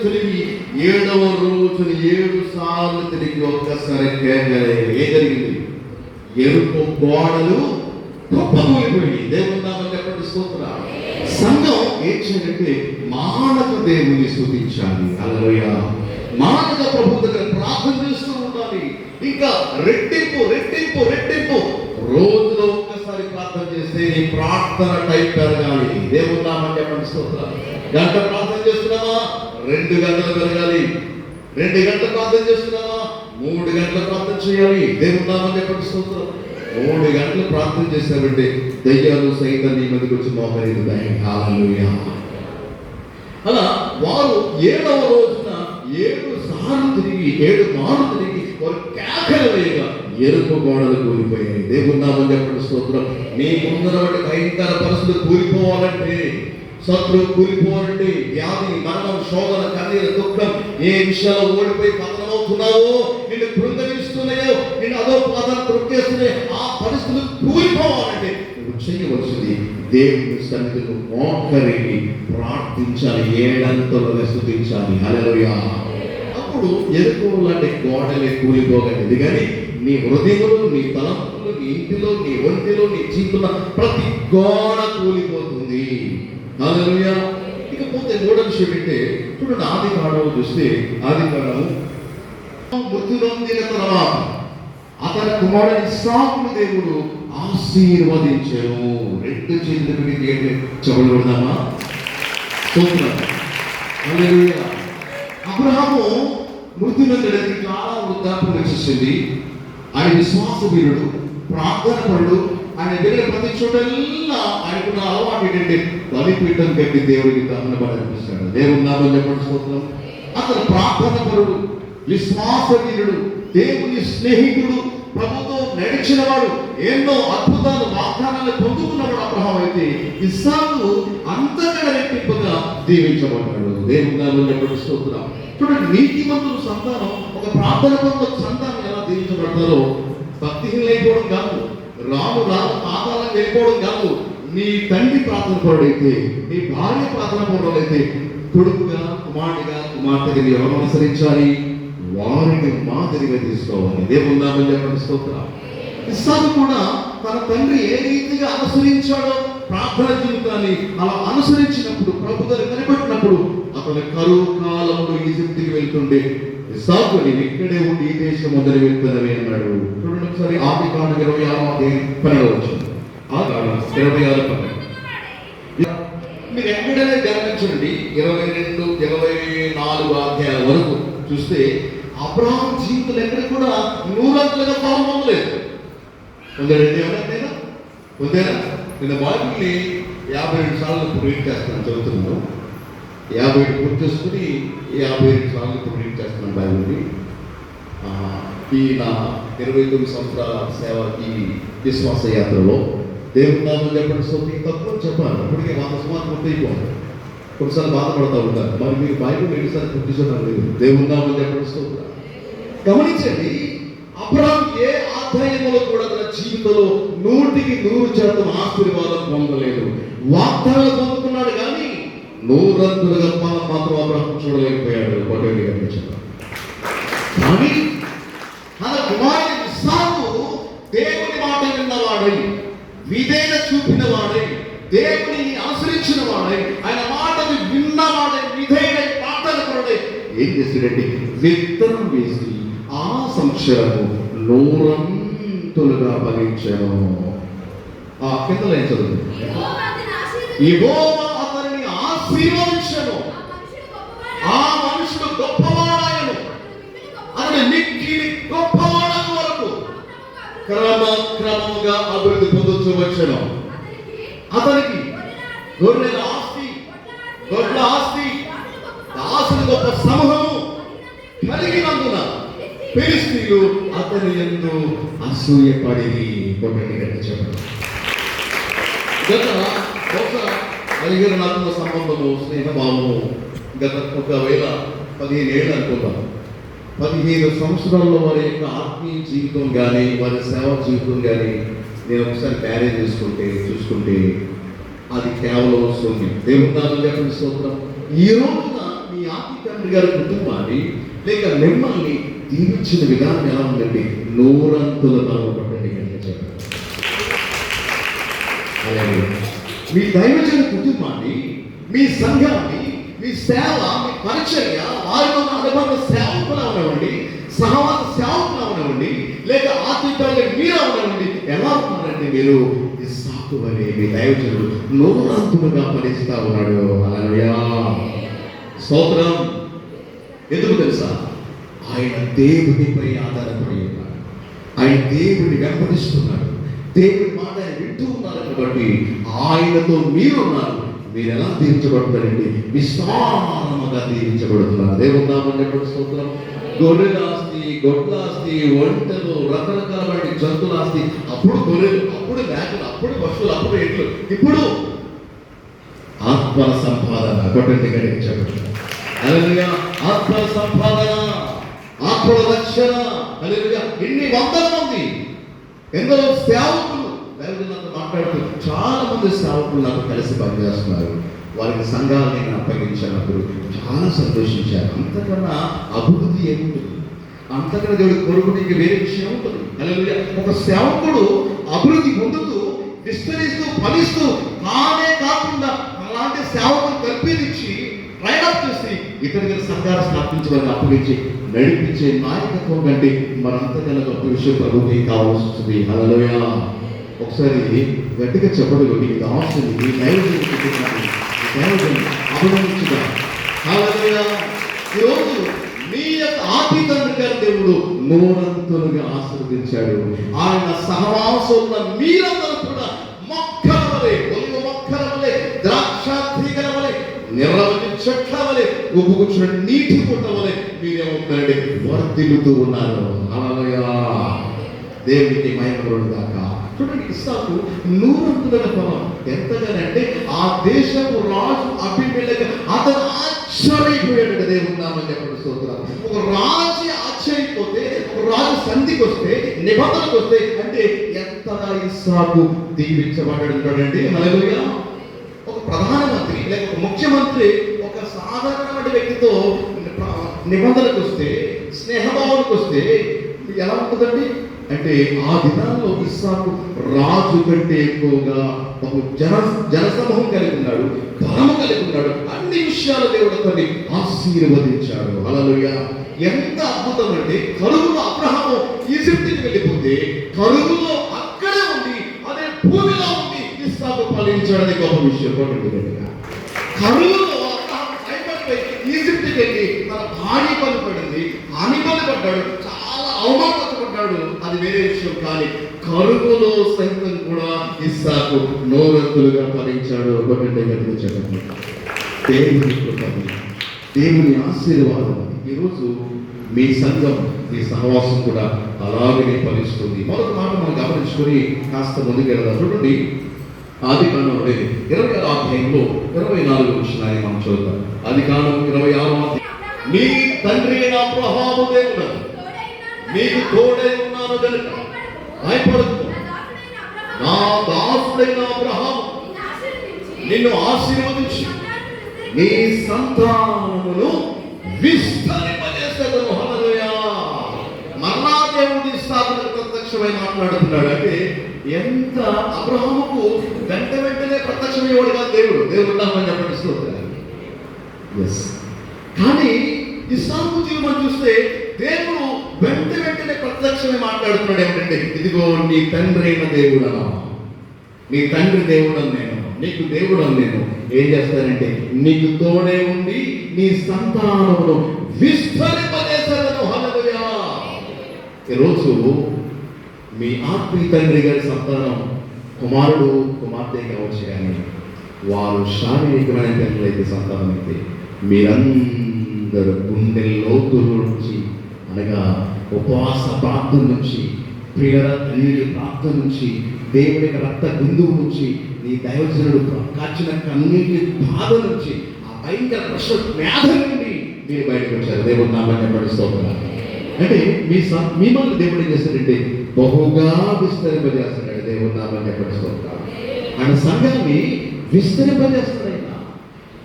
తిరిగి 7వ రోజున 7 సార్లు తిరిగి ఒక్కసారి కేకలేదు. ఏం జరిగింది? ఎరుపు గోడలు కుప్పకూలిపోయి. దేవుని నామం చెప్పండి స్తోత్రం. సంఘం ఏం చేయాలంటే మానక దేవుని స్తుతించాలి. హల్లెలూయా. మానక ప్రభు దగ్గర ప్రార్థన చేస్తూ ఉండాలి. ఇంకా రెట్టింపు రెట్టింపు రెట్టింపు. రోజులో ఒక్కసారి ప్రార్థన చేస్తే నీ ప్రార్థన టైం పెరగాలి. దేవుని నామం చెప్పండి స్తోత్రం. గంట ప్రార్థన చేస్తున్నావా, 2 గంటలు పెరగాలి. 2 గంటలు ప్రార్థన చేస్తున్నావా, 3 గంటలు ప్రార్థన చేయాలి. దేవుని నామం చెప్పండి స్తోత్రం. 3 గంటలు ప్రార్థన చేశారంటే దయ్యాలు సైతం నీ మీదకి వచ్చి మోకరిల్లుతాయి. హల్లెలూయా. అలా వారు 7వ రోజున 7 సార్లు తిరిగి 7 మార్లు తిరిగి వారు కేకలు వేయగా ఎరుపు గోడలు కూలిపోయాయి. దేవుని నామం చెప్పండి స్తోత్రం. నీ ముందర భయంకర పరిస్థితులు కూలిపోవాలంటే, శత్రువు కూలిపోవాలంటే, వ్యాధి, మరణం, శోధన, కన్నీరు, దుఃఖం, ఏ విషయాల్లో ఓడిపోయి పతనమవుతున్నావో, నిన్ను కృంగరిస్తున్నాయో, నిన్ను అదో పాదాలు తొక్కేస్తున్నాయో, ఆ పరిస్థితులు కూలిపోవాలంటే నువ్వు చేయవలసింది దేవుని సన్నిధిలో మోకరిల్లి ప్రార్థించాలి, 7 అంతలుగా స్తుతించాలి. హల్లెలూయా. అప్పుడు ఎరుపు లాంటి గోడలే కూలిపోగలది. కానీ నీ హృదయంలో, నీ తలంపులో, నీ ఇంటిలో, నీ ఒంటిలో, నీ జీవితంలో ప్రతి గోడ కూలిపోతుంది. హల్లెలూయా. ఇకపోతే 3వ విషయం ఏంటంటే, చూడండి, ఆది కాండము చూస్తే, ఆది కాండము మృతి నొందిన తర్వాత అతని కుమారుడు ఇస్సాకును దేవుడు ఆశీర్వదించెను. 2 చేతులు పెట్టి చెవులు పెడదామా? స్తోత్రం. హల్లెలూయా. అబ్రహాము మృతి నొందడానికి చాలా వృద్ధాప్యం వచ్చేసింది. ఆయన విశ్వాస వీరుడు, ప్రార్థన పరుడు. ఆయన దగ్గర ప్రతి చోటల్లా ఆయనకున్న అలవాటు ఏంటంటే బలిపీఠం కట్టి దేవుడికి దహనబడనిపిస్తాడు. దేవుని నామం చెప్పండి స్తోత్రం. అతను ప్రార్థన పరుడు, విశ్వాస వీరుడు, దేవుని స్నేహితుడు, ప్రభుతో నడిచిన వాడు, ఎన్నో అద్భుతాలు, వాగ్దానాలు పొందుకున్నవాడు అబ్రహాం. అయితే ఇస్సాకు అంతగా రెట్టింపుగా దీవించబడ్డాడు. దేవుని నామం చెప్పండి స్తోత్రం. చూడండి, నీతిమంతుల సంతానం, ఒక ప్రార్థన పరుల సంతానం ఎలా దీవించబడతారో, భక్తిహీనులు అయిపోవడం కాదు, రాను పాతాలకు వెళ్ళిపోవడం కాదు. నీ తండ్రి ప్రార్థన పరుడైతే, నీ భార్య ప్రార్థన పరుడైతే, కొడుకుగా, కుమారుడిగా, కుమార్తెగా ఎవరు అనుసరించాలి? వారిని మాదిరిగా తీసుకోవాలి. దేవుని నామం చెప్పండి స్తోత్రం. ఇస్సాకు కూడా తన తండ్రి ఏ రీతిగా అనుసరించాడో ప్రార్థన జీవితాన్ని అలా అనుసరించినప్పుడు, ప్రభు దగ్గర కనిపెట్టినప్పుడు, అతని కరువు కాలంలో ఈజిప్ట్కి వెళ్తుండే, ఇస్సాకు నేను ఇక్కడే ఉండి ఈ దేశం మొదలు వెళ్తున్నవి అన్నాడు. చూడండి ఒకసారి ఆది కాండం 26వ అధ్యాయం 12వ వచనం. ఆ కాండం 26:12. మీరు ఎక్కడైనా గమనించండి, 22, 24 అధ్యాయాల వరకు చూస్తే అబ్రహాం జీవితంలో ఎక్కడ కూడా 100 ఫలం పొందలేదు. పొందాడండి ఎవరైనా? పొందారా? నేను బైబిల్ని 52 సార్లు రీడ్ చేస్తున్నాను, చదువుతున్నాను. 50 పూర్తి చేసుకుని 52 సార్లు రీడ్ చేస్తున్నాను బైబిల్ని. ఈ నా 29 సంవత్సరాల సేవ, ఈ విశ్వాస యాత్రలో దేవుని నామం చెప్పండి స్తోత్రం. తక్కువ చెప్పాను, అప్పటికే 100 సుమారు పూర్తి అయిపోయింది. కొన్నిసార్లు బాధపడతా ఉంటారు, మరి మీరు బైబిల్ ఎన్నిసార్లు పూర్తి చేయడం లేదు. దేవుని నామం చెప్పండి స్తోత్రం. గమనించండి, అబ్రహాం ఏ అధ్యాయంలో కూడా తన జీవితంలో 100% ఆశీర్వాదం పొందలేదు. వాగ్దానాలు పొందుకున్నాడు కానీ 100 ఫలం మాత్రం అబ్రహాం చూడలేకపోయాడు. కానీ తన కుమారుడు ఇస్సాకు దేవుని మాట విన్నవాడై, విధేయత చూపిన వాడై, దేవుని అనుసరించిన వాడై, ఆయన మాటను విన్నవాడై, విధేయుడై, ప్రార్థన పరుడై ఏం చేశాడంటే విత్తనం వేసి ఆ సంవత్సరము 100 ఫలించాను. ఆ కింద లైన్ చదువు. యెహోవా అతనిని ఆశీర్వదించెను, ఆ మనుషుడు గొప్పవాడాయను, అతని మిక్కిలి గొప్పవాడను వరకు క్రమముగా అభివృద్ధి పొందుతూ వచ్చాను. అతనికి గొర్రెల ఆస్తి, గొడ్ల ఆస్తి, దాసుల గొప్ప సమూహము కలిగినందున ఫిలిష్తీయులు అతని యందు అసూయపడిరి. చెప్పండి. గత బహుశా 15 నాలుగుల సంబంధము, స్నేహభావము గత 15 ఏళ్ళు అనుకుందాం. 15 సంవత్సరాల్లో వారి యొక్క ఆత్మీయ జీవితం కానీ, వారి సేవ జీవితం కానీ నేను ఒకసారి బ్యారేజ్ చూసుకుంటే అది కేవలం వస్తుంది. దేవుని నామం చెప్పండి స్తోత్రం. ఈ రోజున మీ ఆత్మీయ తండ్రి గారి కుటుంబాన్ని లేక మిమ్మల్ని దీవించిన విధానం ఎలా ఉందండి? 100 బలం పట్టండి కనుక చెప్పండి. అలాగే మీ దైవజన కుటుంబాన్ని మీ సంఘాన్ని, మీ సేవ, మీ పరిచర్య, వారిలో అనుబంధ సేవకులు అవనివ్వండి, సహవాస సేవకులు అవనివ్వండి, లేక ఆత్మీయంగా మీరు అవనివ్వండి, ఎలా ఉన్నారంటే మీరు ఇస్సాకు వలె మీ దైవజనుడు నూరంతులుగా ఫలిస్తా ఉన్నాడు. హల్లెలూయా, స్తోత్రం. ఎందుకు తెలుసా? ఆయన దేవునిపై ఆధారపడి ఉన్నాడు. ఆయన దేవుని వెంబడిస్తున్నాడు. దేవుని మాట ఆయన వింటూ ఉన్నారు కాబట్టి ఆయనతో మీరున్నారు. మీరు ఎలా దీవించబడుతున్నారండి? విస్తారముగా దీవించబడుతున్నారు. దేవుని నామమున చెప్పండి స్తోత్రం. గొర్రెలాస్తి, గొడ్లాస్తి, ఒంటెలు, రకరకాల జంతువులాస్తి, అప్పుడు గొర్రెలు, అప్పుడు మేకలు, అప్పుడు పశువులు, అప్పుడు ఎడ్లు, ఇప్పుడు ఆత్మల సంపాదన. కొట్టండి గడికి చెప్పండి. హల్లెలూయా, ఆత్మల సంపాదన, ఆత్మల రక్షణ. హల్లెలూయా. ఎన్ని వందల మంది, ఎందరో సేవకులు దైవజనులతో మాట్లాడుతూ చాలా మంది సేవకులు నాకు కలిసి పనిచేస్తున్నారు. వారికి సంఘాలు నేను అప్పగించినప్పుడు చాలా సంతోషించారు. అంతకన్నా అభివృద్ధి ఏముంటుంది? అంతకన్నా దేవుడి కోరుకునే వేరే విషయం ఉంటుంది. హల్లెలూయా. ఒక సేవకుడు అభివృద్ధి పొందుతూ విస్తరిస్తూ ఫలిస్తూ తానే కాకుండా అలాంటి సేవకులు కల్పించి ట్రైనప్ చేసి ఇతర సంఘాలు స్థాపించి వారిని అప్పగించి నడిపించే నాయకత్వం కంటే మరంతకన్నా గొప్ప విషయం ప్రభుకి కావాల్సి వస్తుంది. హల్లెలూయా. ఒకసారి గట్టిగా చెప్పడం ఇది అవసరం. ఈ దైవజనుడు అభినందించుగా. హల్లెలూయా. ఈరోజు మీ యొక్క ఆత్మీయ గారి దేవుడు నూరంతులుగా ఆశీర్వదించాడు. ఆయన సహవాసంలో మీరందరూ కూడా మొక్కల వలె, ఒలివ మొక్కల వలె, ద్రాక్ష తీగల వలె, నిరవధి చెట్ల వలె, ఉబ్బుకున్న నీటి పుట్ట వలె మీరేమవుతారండి? వర్ధిల్లుతూ ఉన్నారు. హల్లెలూయా. దేవునికి మహిమ కలుగుగాక. చూడండి, ఇస్సాకు నూరంతుల ఫలం ఎంతగానంటే ఆ దేశపు రాజు అబీమెలెకు అతను ఆశ్చర్యపోయాడు. దేవుని నామమున చెప్పండి స్తోత్రం. ఒక రాజు ఆశ్చర్యపోతే, ఒక రాజు సంధికి వస్తే, నిబంధనకు వస్తే అంటే ఎంతగా ఇస్సాకు దీవించబడ్డాడు చూడండి. హల్లెలూయా. ఒక ప్రధానమంత్రి లేక ఒక ముఖ్యమంత్రి ఒక సాధారణమైన వ్యక్తితో నిబంధనకు వస్తే, స్నేహభావానికి వస్తే ఎలా ఉంటుందండి అంటే ఆ దినాల్లో ఇస్సాకు రాజు కంటే ఎక్కువగా ఒక జనసమూహం కలిగి ఉన్నాడు, బలము కలిగి ఉన్నాడు. అన్ని విషయాలు దేవుడు అతన్ని ఆశీర్వదించాడు. హల్లెలూయా. ఎంత అద్భుతం అంటే కరువులో అబ్రహాము ఈజిప్టుకి వెళ్ళిపోతే కరువులో అక్కడే ఉండి అదే భూమిలో ఉండి ఇస్సాకు ఫలించాడని గొప్ప విషయం. కరువులో అబ్రహాము భయపడిపోయి ఈజిప్టుకి వెళ్ళి తన భార్య పని పడింది, హాని పని పడ్డాడు, చాలా అవమానపడ్డాడు, అది వేరే విషయం. కానీ కరువులో సైతం కూడా ఇస్సాకు నూరంతులుగా ఫలించాడు. చెప్పండి. దేవుని కృప, దేవుని ఆశీర్వాదం. ఈరోజు మీ సంఘం, మీ సహవాసం కూడా అలాగనే ఫలిస్తుంది. మరొక మాట మనం గమనించుకొని కాస్త ముందుకెళ్దాం. చూడండి, ఆదికాండం 26వ అధ్యాయంలో 24వ వచనాన్ని మనం చూద్దాం. ఆదికాండం 26వ అధ్యాయం. నీ తండ్రి అయిన అబ్రహాము దేవుడు నీకు తోడై ఉన్నాను కనుక భయపడకు. నా దాసుడైన అబ్రహాము నిన్ను ఆశీర్వదించి నీ సంతానమును విస్తరింపజేసేదను. హల్లెలూయా. మరలా దేవుడి స్థాపనకు ప్రత్యక్షమై మాట్లాడుతున్నాడు. అంటే ఎంత అబ్రహాముకు వెంటనే ప్రత్యక్షమయ్యేవాడు కాదు దేవుడు. దేవుడు నామని చెప్పండి స్తోత్రం. ఎస్. కానీ ఇస్సాకు జీవితం చూస్తే దేవుడు వెంటనే ప్రత్యక్షమే మాట్లాడుతున్నాడు. ఏమిటంటే ఇదిగో నీ తండ్రి అయిన దేవుడా, నీ తండ్రి దేవుడు నేను, నీకు దేవుడు నేను. ఏం చేస్తానంటే నీకు తోడే ఉండి నీ సంతానమును విస్తరింపజేసేదను. హల్లెలూయా. ఈరోజు మీ ఆత్మీయ తండ్రి గారి సంతానం కుమారుడు కుమార్తె కావచ్చు, కానీ వారు శారీరకమైన పిల్లలైతే సంతానం అయితే మీరందరూ గుండె లోతుల నుంచి, అనగా ఉపవాస ప్రార్థన నుంచి, ప్రియర కన్నీటి ప్రార్థన నుంచి, దేవుడి రక్త బిందువు నుంచి, నీ దైవజనుడు కాచిన కన్నీటి బాధ నుంచి, ఆ భయంకర ప్రశ్న వ్యాధి నుండి మీరు బయటకు వచ్చారు. దేవుడు నామని పడిస్తోన్నారు. అంటే మిమ్మల్ని దేవుడు ఏం చేస్తాడంటే బహుగా విస్తరింపజేస్తాడు. దేవుడు నామని పడిస్తోన్నారు. ఆయన సంఘాన్ని విస్తరింపజేస్తాడు.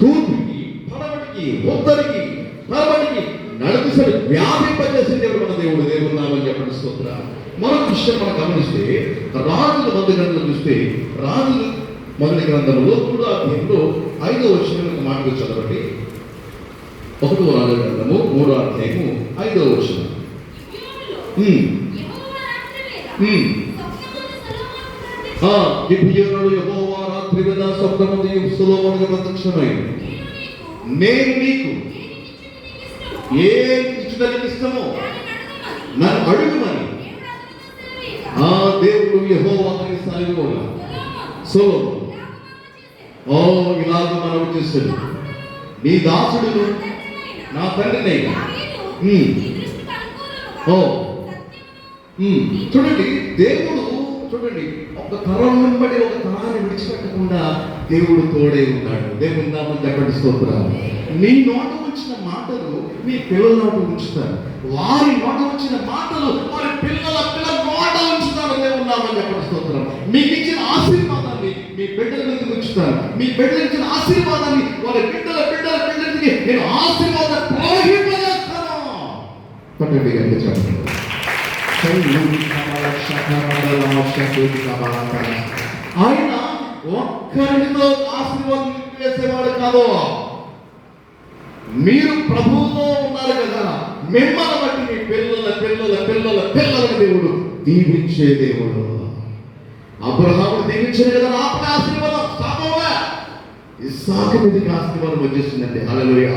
తూర్పుకి, పడమటికి, ఉత్తరికి, పడమటికి నడిపిస్తాడు, వ్యాపింపజేసే దేవుడు మన దేవుడు. దేవుడు నామని చెప్పండి స్తోత్రం. మరొక విషయం మనం గమనిస్తే రాజుల మొదటి గ్రంథం చూస్తే రాజులు మొదటి గ్రంథంలో 3వ అధ్యాయంలో 5వ వచనం మాటలు చదవండి. 1వ రాజుల గ్రంథము 3వ అధ్యాయము 5వ వచనం. గిబియోనులో యెహోవా రాత్రి వేళ స్వప్నమందు సొలొమోనుకు ప్రత్యక్షమైంది. నేను నీకు ఏమి ఇచ్చుటకు ఇష్టమో నన్ను అడుగుమని ఆ దేవుడు యెహోవాకి సెలవివ్వగా సొలొమోను ఇలాగ మనవి చేశాడు, నీ దాసుడును నా తండ్రినైనా. చూడండి, దేవుడు చూడండి, ఒక తరం వెంబడి ఒక తరాన్ని విడిచిపెట్టకుండా దేవుడు తోడే ఉన్నాడు. దేవుడు నామం చెప్పండి స్తోత్రం. నీ నోట వచ్చిన మాటలు నీ పిల్లల నోట ఉంచుతారు, వారి నోట వచ్చిన మాటలు వారి పిల్లల నోట ఉంచుతారు. దేవుడు నామం చెప్పండి స్తోత్రం. మీకు ఇచ్చిన ఆశీర్వాదాన్ని మీ బిడ్డల మీదకి ఉంచుతారు, మీ బిడ్డలు ఇచ్చిన ఆశీర్వాదాన్ని వారి బిడ్డలకి నేను ఆశీర్వాదం ప్రవహింపజేస్తాను. పట్టండి గంట చెప్పండి. ఆయన ఒక్కరితో ఆశీర్వాదం వేసేవాడు కాదు. మీరు ప్రభువులో ఉన్నారు కదా, మిమ్మల్ని బట్టి మీ పిల్లల దేవుడు దీవించే దేవుడు. అబ్రహామును దీవించిన కదా ఆపే ఆశీర్వాదం సామోవే ఇస్సాకు మీదకి ఆశీర్వాదం వచ్చేసిందండి. హల్లెలూయా.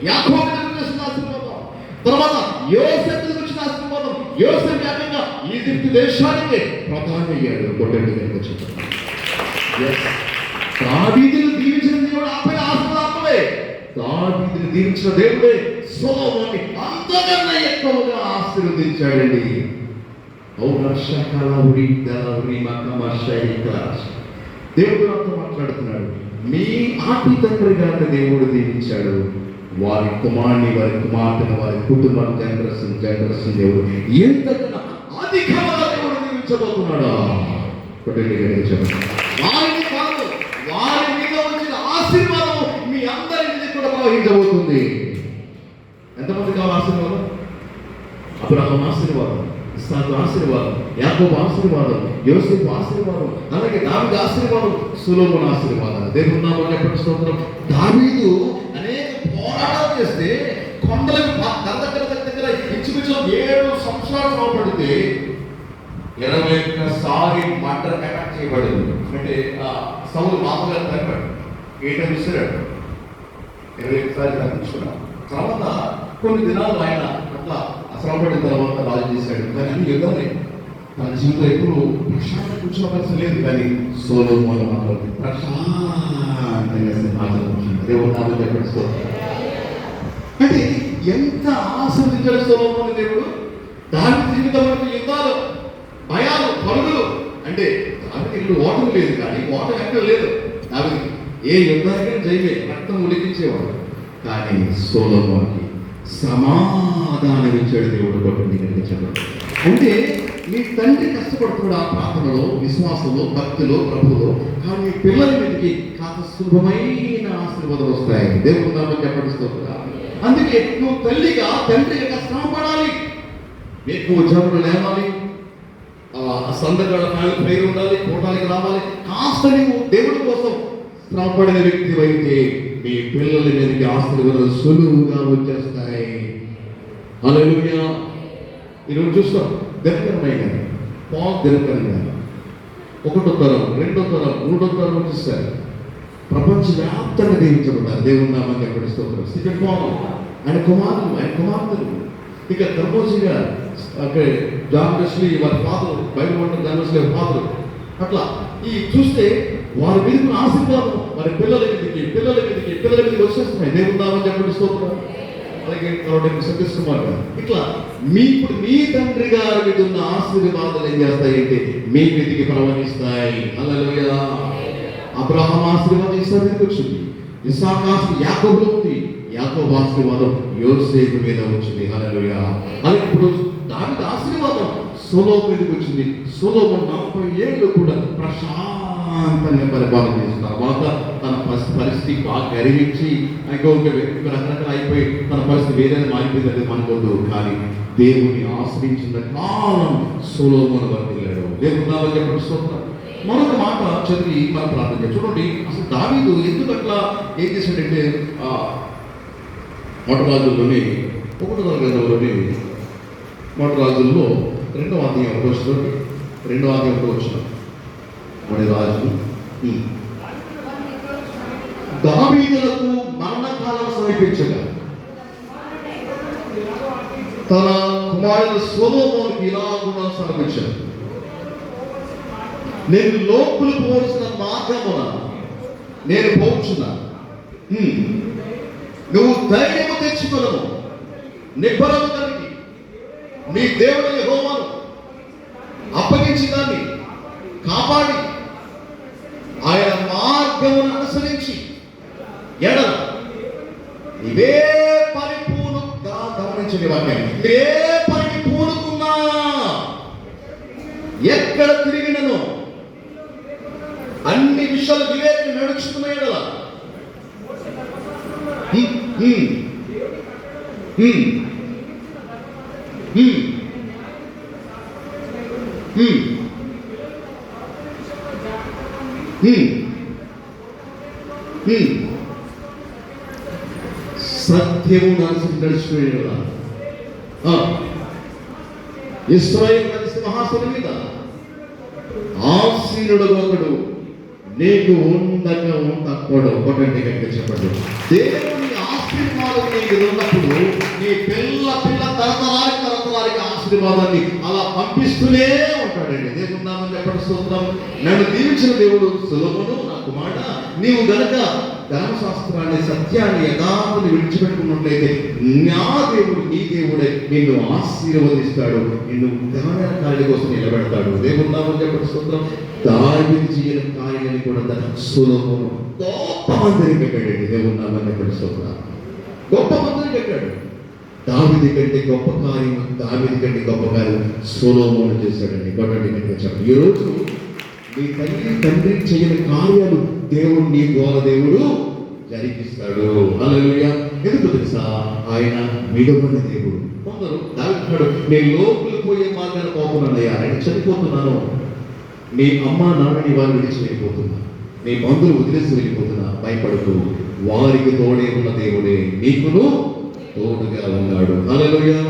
యాకోబు మీదకి వచ్చేసిన ఆశీర్వాదం, తర్వాత యోసేపు మీదకి వచ్చిన ఆశీర్వాదం. యోసేపు ఏకంగా ఈజిప్ట్ దేశానికి ప్రధాని అయ్యాడు. కొట్టండి కనుక చెప్పండి. దావీదును దీవించిన దేవుడు ఆపే ఆశీర్వాదమే. దావీదును దీవించిన దేవుడే సొలొమోనుని అంతకన్నా ఎక్కువగా ఆశీర్వదించాడండి. దేవుడు నాతో మాట్లాడుతున్నాడు. మీ ఆటి తండ్రి గారిని దేవుడు దీవించాడు, వారి కుమారుని వారి కుమార్తెను వారి కుటుంబం జనరేషన్ దేవుడు ఎంతకన్నా అధికంగా దేవుడు దీవించబోతున్నాడు. వారిని కాదు, వారి మీద వచ్చిన ఆశీర్వాదం మీ అందరి మీద కూడా ప్రవహించబోతుంది. ఎంతమంది కావాలి ఆశీర్వాదం? అబ్రహాము ఆశీర్వాదం, ఇస్సాకు ఆశీర్వాదం, యాకోబు ఆశీర్వాదం, యోసేపు ఆశీర్వాదం, అలాగే దావీదు ఆశీర్వాదం, సొలొమోను ఆశీర్వాదం. దేవుని నామమున చెప్పండి స్తోత్రం. దావీదు అనేక పోరాటాలు చేస్తే కొండలకు దగ్గర ఇంచుమించు 7 సంవత్సరాలు పడితే 21 మర్డర్ అటాక్ చేయబడింది. అంటే సౌలు మామూలుగా తగ్గాడు, ఏటో విసిరాడు, 21 తగ్గించుకున్నాడు. తర్వాత కొన్ని దినాలు ఆయన అట్లా శ్రమపడిన తర్వాత రాజు చేశాడు. కానీ అన్ని యుద్ధమే తన జీవితంలో ఎప్పుడు ప్రశాంతంగా కూర్చున్న పరిస్థితి లేదు. కానీ సొలొమోను మాత్రం ప్రశాంతంగా సింహాసనం కూర్చున్నాడు. దేవుడు నామం చెప్పండి స్తోత్రం. అంటే ఎంత ఆశీర్వదించాడు సొలొమోను దేవుడు. దాని జీవితంలో యుద్ధాలు, భయాలు, పరుగులు, అంటే దానికి ఇక్కడ ఓటమి లేదు, కానీ ఓటమి ఎక్కడ లేదు. దానికి ఏ యుద్ధానికి జయమే, రక్తం ఉలికించేవాడు. కానీ సొలొమోనుకి సమాధానం ఇచ్చాడు దేవుడు. కొట్టండి కనుక చెప్పండి. అంటే మీ తండ్రి కష్టపడుతున్నాడు ఆ ప్రార్థనలో, విశ్వాసంలో, భక్తిలో, ప్రభులో, కానీ మీ పిల్లల మీదకి కాస్త శుభమైన ఆశీర్వాదాలు వస్తాయి. దేవుడు నామం చెప్పండి స్తోత్రం. అందుకే నువ్వు తండ్రిగా కష్టపడాలి, ఎక్కువ జనులు లేవాలి, సందర్భాల ఫ్యామిలీ ప్రేయర్ ఉండాలి, కూటానికి రావాలి. కాస్త నువ్వు దేవుడి కోసం శ్రమపడిన వ్యక్తి అయితే మీ పిల్లల మీదకి ఆశీర్వాదాలు సులువుగా వచ్చేస్తాయి. హల్లెలూయా. ఈరోజు చూస్తాం దినకరమై గారు, పాల్ దినకరన్ గారు 1వ తరం, 2వ తరం, 3వ తరం వచ్చేసారు. ప్రపంచవ్యాప్తంగా దీవించబడ్డారు. దేవుని నామం చెప్పండి స్తోత్రం. స్టీఫెన్ పాల్, ఆయన కుమార్తెలు, ఇక ధర్మోజీ గారు, జాన్ వెస్లీ వారి ఫాదర్, బైబిల్ వంటి జాన్ వెస్లీ వారి ఫాదర్. అట్లా ఈ చూస్తే వారి మీదకి ఆశీర్వాదం వారి పిల్లల మీదకి వచ్చేస్తున్నాయి. దేవుని నామం చెప్పండి స్తోత్రం. అలాగే సతీష్ కుమార్ గారు, ఇట్లా ఇప్పుడు మీ తండ్రి గారి మీద ఉన్న ఆశీర్వాదాలు ఏం చేస్తాయంటే మీ మీదకి ప్రవహిస్తాయి. హల్లెలూయా. అబ్రహాము ఆశీర్వాదం ఇస్సాకు మీదకి వచ్చింది, ఇస్సాకు ఆశీర్వాదం యాకోబులో ఉంది, యాకోబు ఆశీర్వాదం యోసేపు మీద వచ్చింది. హల్లెలూయా. అలాగే ఇప్పుడు దావీదు ఆశీర్వాదం సొలొమోను మీదకి వచ్చింది. సొలొమోను 40 ఏళ్ళు కూడా ప్రశాంతంగా పరిపాలన చేసిన తర్వాత తన పరిస్థితి బాగా గర్వించి ఇంకొక వ్యక్తి రకరకాల అయిపోయి తన పరిస్థితి వేరే మారిపోయింది మనకోదు. కానీ దేవుని ఆశ్రయించిన కాలం సొలొమోను వరకు వెళ్ళాడు. దేవుని నామం చెప్పండి స్తోత్రం. మరొక మాట చదివి మనం ప్రార్థన చేయాలి. చూడండి అసలు దావీదు ఎందుకు అట్లా ఏం చేశాడంటే మొదటి రాజుల్లోని 1వ గ్రంథంలోని మొదటి రాజుల్లో 2వ అధ్యాయం 2వ అధ్యాయం వచ్చిన మొదటి రాజు దావీదులకు మరణకాలం సమీపించగా తన కుమారుడు సొలొమోనుకి ఇలాగున సమర్పించాడు. నేను లోకులు పోల్చిన మార్గమున నేను పోచున్నా, నువ్వు ధైర్యము తెచ్చుకొనము, నిబ్బరము కలిగి నీ దేవుని యెహోవాను అప్పగించి దాన్ని కాపాడి ఆయన మార్గమును అనుసరించి ఎడల ఇవే పరిపూర్ణంగా గమనించని వాక్యం. ఇవే పనికి పూనుకున్నా ఎక్కడ తిరిగినను అన్ని విషయాలు వివేక నడుచుకునే ఎడల సత్యము నడుచుకునేలా ఇశ్రాయేలు కలిసి మహాసభ మీద ఆసీనుడు ఒకడు నీకు ఉండగా ఉండకూడదు. ఒకటి గట్టిగా చెప్పండి. దేవుని ఆశీర్వాదం నీకు ఉన్నప్పుడు నీ పిల్ల తరతరానికి ఆశీర్వాదాన్ని అలా పంపిస్తూనే ఉంటాడండి. దేవుని నామం చెప్పండి స్తోత్రం. నన్ను దీవించిన దేవుడు సొలొమోను నా కుమారుడా, నీవు గనక ధర్మశాస్త్రాన్ని సత్యాన్ని యథార్థాన్ని విడిచిపెట్టుకున్నట్లయితే నా దేవుడు నీ దేవుడే నిన్ను ఆశీర్వదిస్తాడు, నిన్ను జ్ఞాన కార్యాల కోసం నిలబెడతాడు. దేవుని నామం చెప్పండి స్తోత్రం. దావీదు చేయని కార్యాన్ని కూడా సొలొమోను గొప్ప మందిని కట్టాడండి. దేవుని నామం చెప్పండి స్తోత్రం. గొప్ప మందిని కట్టాడు. దావీదు కంటే గొప్ప కార్యం, దావీదు కంటే గొప్ప కార్యం సొలొమోను చేశాడండి. కొట్టండి కనుక చెప్పండి. ఈరోజు నీ తండ్రి చేయని కార్యాలు దేవుడు నీ ద్వారా దేవుడు జరిగిస్తాడు. హల్లెలూయా. ఎందుకు తెలుసా? ఆయన విడవని దేవుడు. కొందరు దావీదు నేను లోపలికి పోయే మార్గాన్ని పోతున్నానయ్యా, నేను చనిపోతున్నాను, నీ అమ్మ నాన్నని వారు విడిచి వెళ్ళిపోతున్నా, నీ బంధువులు వదిలేసి వెళ్ళిపోతున్నా, భయపడుతూ వారికి తోడే ఉన్న దేవుడే నీకును తోడుగా ఉన్నాడు. హల్లెలూయా.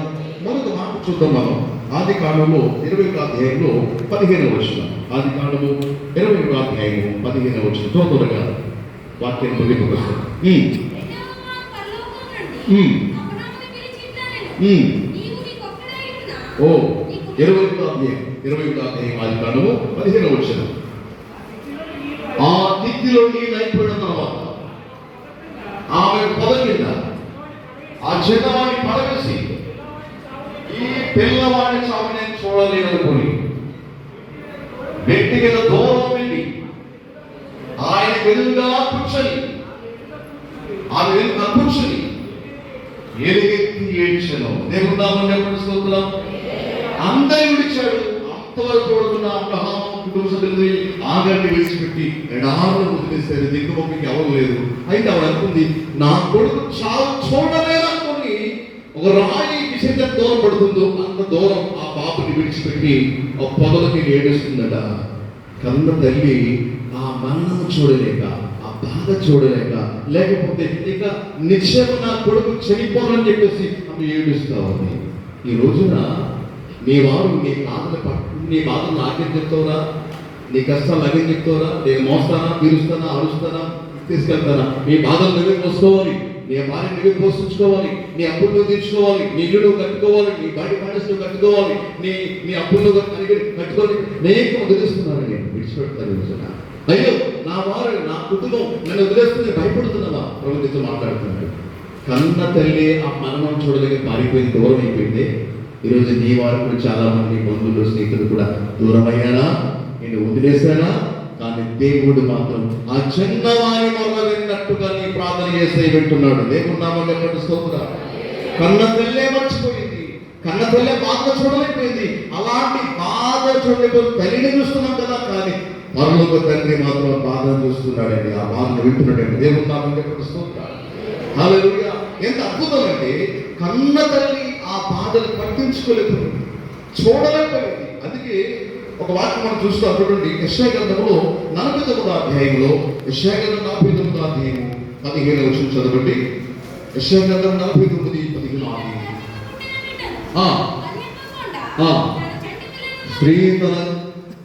మరొక మాట చూద్దాం మనం. ఆది కాండము 21వ అధ్యాయంలో 15వ వచనం. ఆది కాండము 21వ అధ్యాయము 15వ వచనం. త్వరగా వాక్యం ముగింపుకొస్తాం. 21వ అధ్యాయం ఆది కాండము 15వ వచనం. ఆ దిక్కులో నీ నైపుణ్యం తర్వాత ఆమె పొదకింద ఆ చిన్నవాడిని పడవేసి ఈ పిల్లవాడిని చావు నేను చూడలేదనుకుని వ్యక్తి మీద దూరం వెళ్ళి ఆయన వెలుగుగా కూర్చొని ఆమె వెలుగుగా కూర్చొని ఎలుగెత్తి ఏడ్చాను. దేవుని నామమున చెప్పండి స్తోత్రం. అందరూ విడిచాడు. అంతవరకు చూడుకున్న అబ్రహాము కుటుంబ సభ్యులు ఆగండి విడిచిపెట్టి ఎడారులు వదిలేశారు. దిక్కుమొక్కి ఎవరు లేదు. అయితే ఆవిడ అనుకుంది, నా కొడుకు చావు చూడలేదనుకుని ఒక రాయి విషయంగా దూరం పడుతుందో అంత దూరం ఆ బాబుని విడిచిపెట్టి ఒక పొదలకి ఏడుస్తుందట. కన్న తల్లి ఆ మరణం చూడలేక, ఆ బాధ చూడలేక, లేకపోతే ఇక నిశ్చయం నా కొడుకు చనిపోనని చెప్పేసి ఆమె ఏడుస్తా ఉంది. ఈ రోజున నీ వారు నీ బాధలు నాకేం చెప్తావురా, నీ కష్టాలు నాకేం చెప్తావురా, నేను మోస్తానా, తీరుస్తానా, అరుస్తానా, తీసుకెళ్తానా? నీ బాధలు నువ్వే మోసుకోవాలి, నీ భార్య నువ్వే పోషించుకోవాలి, నీ అప్పులు నువ్వు తీర్చుకోవాలి, నీ ఇల్లు నువ్వు కట్టుకోవాలి, నీ బయట పాడేసి నువ్వు కట్టుకోవాలి, నీ అప్పులు నువ్వు కట్టుకోవాలి. నేను వదిలేస్తున్నాను, నేను విడిచిపెడతాను. అయ్యో నా వారు, నా కుటుంబం నన్ను వదిలేస్తుంది, భయపడుతున్నావా? ప్రభుత్వం మాట్లాడుతున్నాడు. కన్న తల్లి ఆ మరణం చూడలేక పారిపోయింది, దూరం అయిపోయింది. ఈరోజు నీ వారు కూడా చాలా మంది బంధువులు, స్నేహితులు కూడా దూరం అయ్యారా, నేను వదిలేశానా? కానీ దేవుడు మాత్రం ఆ చిన్నవారి మొదలైనట్టుగా నీ ప్రార్థన చేస్తే వింటున్నాడు. దేవుడు నామమున చెప్పండి స్తోత్రం. కన్న తల్లే మర్చిపోయింది, కన్న తల్లే బాధ చూడలేకపోయింది. అలాంటి బాధ చూడలేకపోతే తల్లిని చూస్తున్నాం కదా, కానీ పరలోక తండ్రి మాత్రం బాధను చూస్తున్నాడండి, ఆ బాధను వింటున్నాడండి. దేవుడు నామమున చెప్పండి స్తోత్రం. హల్లెలూయా. ఎంత అద్భుతం అంటే కన్న తల్లి ఆ బాధలు పట్టించుకోలేకపోయింది, చూడలేకపోయింది. అందుకే ఒక వాక్యం మనం చూస్తాం చూడండి. యెషయా గ్రంథంలో 49వ అధ్యాయంలో, యెషయా గ్రంథం 49వ అధ్యాయము 15వ వచనం చదవండి. యెషయా గ్రంథం 49:15. స్త్రీ తన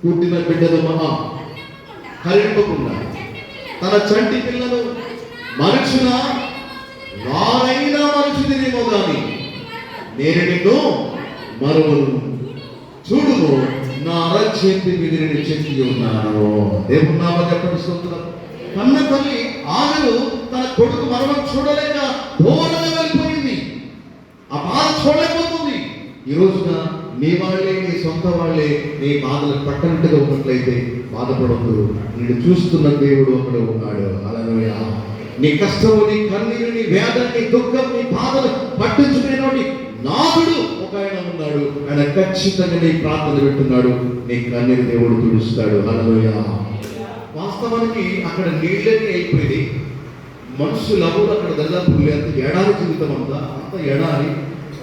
పుట్టిన బిడ్డను హరింపకుండా తన చంటి పిల్లను మరచున నానైనా మరచుదినేమో గాని నేను నిన్ను మరువను. చూడును, నా అరచేతి మీద నేను చెక్కి ఉన్నాను. దేవుని నామమున చెప్పండి స్తోత్రం. కన్న తల్లి ఆగరు తన కొడుకు మరణం చూడలేక దూరంగా వెళ్ళిపోయింది. ఆ బాధ చూడలేకపోతుంది. ఈ రోజున నీ వాళ్ళే, నీ సొంత వాళ్ళే నీ బాధలు పట్టనట్టుగా ఉన్నట్లయితే బాధపడద్దు. నేను చూస్తున్న దేవుడు ఒకడు ఉన్నాడు. హల్లెలూయా. నీ కష్టము, నీ కన్నీరు, నీ వేదన, నీ దుఃఖం, నీ బాధలు పట్టించుకునేటువంటి నాథుడు ఒక ఆయన ఉన్నాడు. ఆయన ఖచ్చితంగా నీ ప్రార్థన పెట్టున్నాడు. నీ కన్నీరు దేవుడు తుడుస్తాడు. హల్లెలూయా. వాస్తవానికి అక్కడ నీళ్ళని అయిపోయింది. మనుషులు ఎవరు అక్కడ దాదాపు లేదు. ఏడాది జీవితం అంత ఎడారి,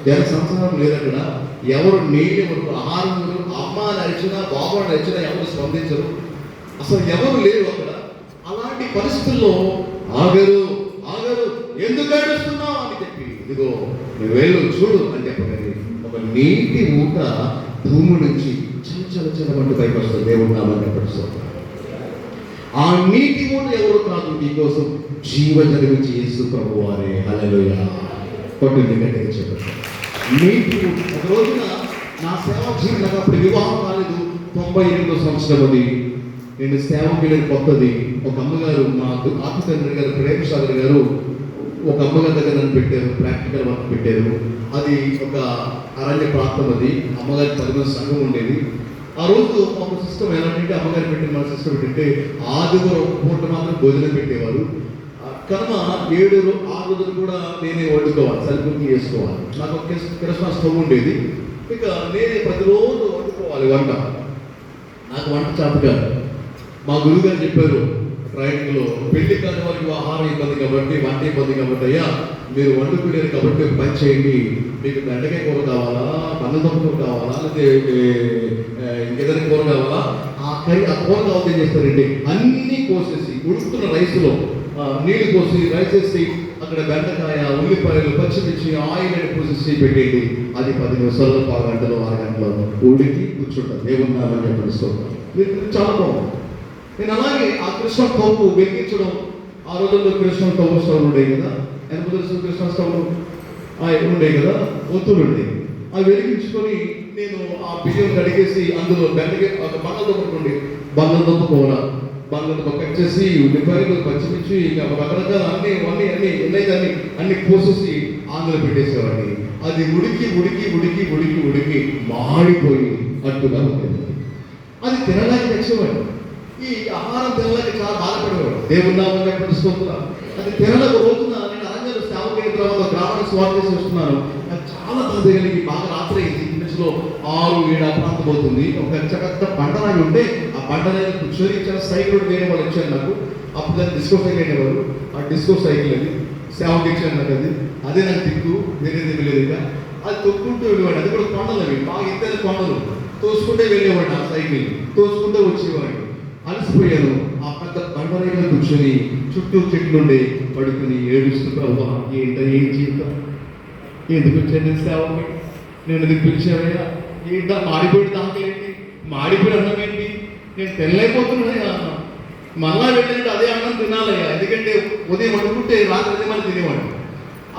జన సంసారం లేదు అక్కడ. ఎవరు నీళ్ళు ఎవరు ఆహారం ఎవరు, అమ్మ నడిచినా బాబు నడిచినా ఎవరు స్పందించరు. అసలు ఎవరు లేరు అక్కడ. అలాంటి పరిస్థితుల్లో ఆగరు ఎందుకు ఏడుస్తున్నావు అని చెప్పి, ఇదిగో నువ్వు వెళ్ళు చూడు అని చెప్పగలి ఒక నీటి ఊట భూమి నుంచి చల్లమంటూ పైకి వస్తుంది. దేవుడు నామని చెప్పడుస్తుంది. ఆ నీటి ఊట ఎవరు కాదు, నీకోసం జీవజలించి యేసు ప్రభువు వారే. హల్లెలూయా. కొట్టింది గట్టిగా చెప్పండి. నీటి ఊట. ఒక రోజున నా సేవ జీవితం అప్పుడు వివాహం కాలేదు. 98వ సంవత్సరం అది. నేను సేవకి వెళ్ళిన కొత్తది. ఒక అమ్మగారు, మా ఆత్మ తండ్రి గారు ప్రేమసాగర్ గారు ఒక అమ్మగారి దగ్గర నన్ను పెట్టారు. ప్రాక్టికల్ వర్క్ పెట్టారు. అది ఒక అరణ్య ప్రాంతం. అది అమ్మగారి 10 మంది సంఘం ఉండేది. ఆ రోజు ఒక సిస్టమ్ ఎలాంటి అమ్మగారు పెట్టిన మన సిస్టమ్ ఏంటంటే ఆదివారం ఒక పూట మాత్రం భోజనం పెట్టేవారు. కనుమ 6 రోజులు కూడా నేనే వండుకోవాలి, సరిపూర్తి చేసుకోవాలి. నాకు ఒక క్రిస్మస్ స్టవ్ ఉండేది. ఇక నేనే ప్రతిరోజు వండుకోవాలి వంట. నాకు వంట చేతకాదు. మా గురువు గారు చెప్పారు ట్రైనింగ్లో, పెళ్లి కాని వారికి ఆహారం ఇబ్బంది కాబట్టి, వంట ఇబ్బంది కాబట్టి, అయ్యా మీరు వండుకునేది కాబట్టి ఒక పని చేయండి. మీకు బెండకాయ కూర కావాలా, బంగాళదుంప కూర కావాలా, లేకపోతే ఇంకేదైనా కూర కావాలా, ఆ కూర కావాలి ఏం చేస్తారండి, అన్నీ కోసేసి ఉడుకుతున్న రైస్లో నీళ్లు పోసి రైస్ వేసి అక్కడ బెండకాయ, ఉల్లిపాయలు, పచ్చిమిర్చి, ఆయిల్ అని పోసేసి పెట్టేయండి. అది 10 నిమిషాల్లో, 10 గంటలు, 6 గంటలలో ఉడికి కూర్చుంటారు. ఏమున్నారని చెప్పిస్తాను. చాలా బాగుంది. నేను అలాగే ఆ కృష్ణ స్టవ్ వెలిగించడం. ఆ రోజుల్లో కృష్ణ స్టవ్ ఉండేవి కదా, కృష్ణ స్టవ్ ఉండేవి కదా, ఒత్తులు ఉండేవి. అవి వెలిగించుకొని నేను ఆ బియ్యం కడిగేసి అందులో బెండకాయ, ఒక బంగాళదుంప కూర, బంగాళదుంప కట్ చేసి ఉల్లిపాయలు, పచ్చిమిర్చి, ఇంకా రకరకాల అన్ని పోసేసి ఆంధ్రలో పెట్టేసేవాడిని. అది ఉడికి మాడిపోయి అట్టుగా ఉండేది. అది తినడానికి తెచ్చేవాడు. ఈ ఆహారం తినలేక చాలా బాధపడేవాడు. దేవుని నామమున చెప్పండి స్తోత్రం. అది తినలేక రోజున నేను అరణ్యంలో సేవకి తర్వాత గ్రామాన్ని స్వార్థ చేసి వస్తున్నాను. నాకు చాలా బాధ కలిగి బాగా రాత్రి అయింది. ఇంట్లో 6-7 ప్రాంతం అవుతుంది. ఒక పెద్ద బండరాయి ఉంటే ఆ బండరాయి కూర్చొని చాలా సైకిల్ వేరే వాళ్ళు ఇచ్చారు నాకు. అప్పుడు దాన్ని డిస్కో సైకిల్ అనేవారు. ఆ డిస్కో సైకిల్ అది సేవకి ఇచ్చారు నాకు. అదే నాకు దిక్కు, వేరేది వెళ్ళేదిగా. అది తొక్కుంటూ వెళ్ళేవాడు. అది కూడా కొండలు, అవి బాగా ఎత్తైన కొండలు. తోసుకుంటే వెళ్ళేవాడు. ఆ సైకిల్ తోసుకుంటూ వచ్చేవాడు. అలసిపోయాను. ఆ పెద్ద బండరాయిలో కూర్చొని చుట్టూ చెట్లుండే పడుకుని ఏడుస్తూ, ప్రభా ఏం జీవితం, ఎందుకు వచ్చాను సేవకి, నేను ఎందుకు పిలిచావయ్యా, ఏంటా మాడిపోయి దాకలేంటి, మాడిపోయి అన్నం ఏంటి, నేను తినలేకపోతున్నాయా, మళ్ళా వెళ్ళినట్టు అదే అన్నం తినాలయ్యా. ఎందుకంటే ఉదయం వండుకుంటే రాత్రి అదే మళ్ళీ తినేవాడు.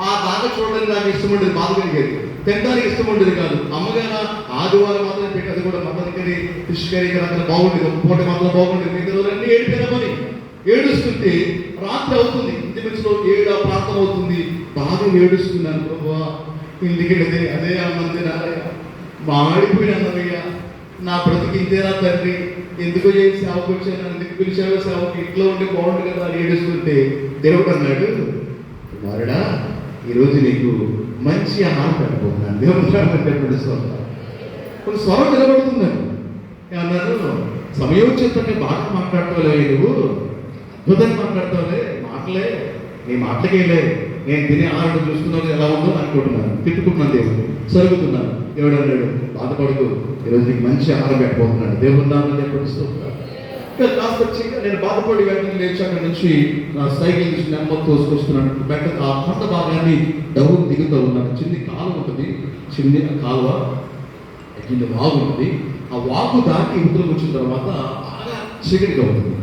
ఆ దాకా చూడడానికి నాకు ఇష్టం ఉండేది, బాధ కలిగేది. తినడానికి ఇష్టం ఉండేది కాదు. అమ్మగారు ఆదివారం మాత్రం పెట్టి, అది కూడా మటన్ కర్రీ, ఫిష్ కర్రీ అక్కడ బాగుండేది. ఒక పూట మాత్రం బాగుండేది. మిగతా రోజులన్నీ ఏడిపోయినామని ఏడుస్తుంటే రాత్రి అవుతుంది. ఇంటిమేట్లో 7 ప్రాంతం అవుతుంది. బాగా ఏడుస్తున్నాను. ప్రభా ఇంటికి అదే అన్నం తినాలయ్యా, మాడిపోయిన అన్నమయ్యా, నా బ్రతికి ఇంతేనా తండ్రి, ఎందుకో చేసి సేవకు వచ్చాను, ఎందుకు పిలిచావో సేవకి, ఇంట్లో ఉంటే బాగుంటుంది కదా అని ఏడుస్తుంటే దేవుడు అన్నాడు, కుమారుడా ఈరోజు నీకు మంచి ఆహారం పెట్టుకుంటున్నాను. దేవుడు పిలుస్తుంటా కొన్ని స్వరం నిలబడుతున్నాను. అన్నారు, సమయోచితంగా బాగా మాట్లాడతావులే, నువ్వు అద్భుతంగా మాట్లాడతావులే, నీ మాటలకేలే నేను తినే ఆహారం చూస్తున్నాను ఎలా ఉందో అనుకుంటున్నాను, తిట్టుకుంటున్నాను దేవుడు, సరుగుతున్నాను. దేవుడు అన్నాడు, బాధపడుతూ ఈరోజు నీకు మంచి ఆహారం పెట్టబోతున్నాడు. దేవుడు నామని చెప్పిస్తూ ఇంకా కాస్త వచ్చి నేను బాధపడి వెంటనే లేచి అక్కడి నుంచి నా సైకిల్ తీసి నెమ్మది తోసుకొస్తున్నాను. వెంట ఆ కొండ భాగాన్ని డౌన్ దిగుతూ ఉన్నాను. చిన్ని కాలువ ఉంటుంది, చిన్న కాలువ కింద వాగు ఉంటుంది. ఆ వాగు దాటి ఉత్తరం వచ్చిన తర్వాత బాగా చీకటిగా ఉంటుంది.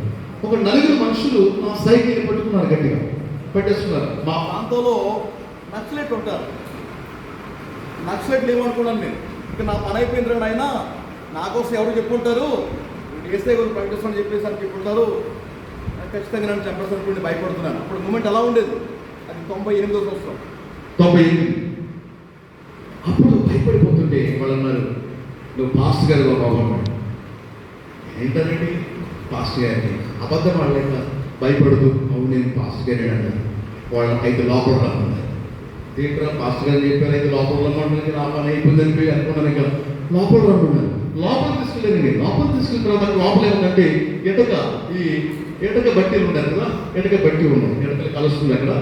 ఒక నలుగురు మనుషులు నా సైకిల్ పట్టుకున్నారు, గట్టిగా పెట్టేస్తున్నారు. మా ప్రాంతంలో నక్సలెట్ ఉంటారు. నక్సలెట్లు ఏమనుకున్నాను నేను, ఇక నా పని అయిపోయింది ఆయన నా కోసం ఎవరు చెప్పుకుంటారు, ఏసై గురించి ప్రకటిస్తామని చెప్పేసి అని చెప్పుకుంటారు, ఖచ్చితంగా నన్ను చెప్పేసి అనుకుంటే భయపడుతున్నాను. అప్పుడు మూమెంట్ ఎలా ఉండేది, అది 98వ సంవత్సరం. 98. అప్పుడు భయపడిపోతుంటే వాళ్ళు అన్నారు, నువ్వు పాస్టర్ గారు బాగున్నాడు. ఏంటనండి పాస్టర్ గారిని అబద్ధం ఆడలేక భయపడుతూ, అవును నేను పాస్టర్ గారి అన్నారు. వాళ్ళు అయితే లోపల రమ్మన్నారు. ఏంట్రా పాస్టర్ గారు చెప్పారు, అయితే లోపల రమ్మంటే నా పని అయిపోయిందని పోయి అనుకున్నాను. ఇంకా లోపల రమ్మన్నారు. లోపల తీసుకెళ్ళానండి. లోపల తీసుకెళ్ళిన తర్వాత లోపల ఏముందంటే ఎటక బట్టీలు ఉంటారు కదా, ఎటక బట్టి ఉన్నాయి, ఎడకలు కలుస్తుంది అక్కడ,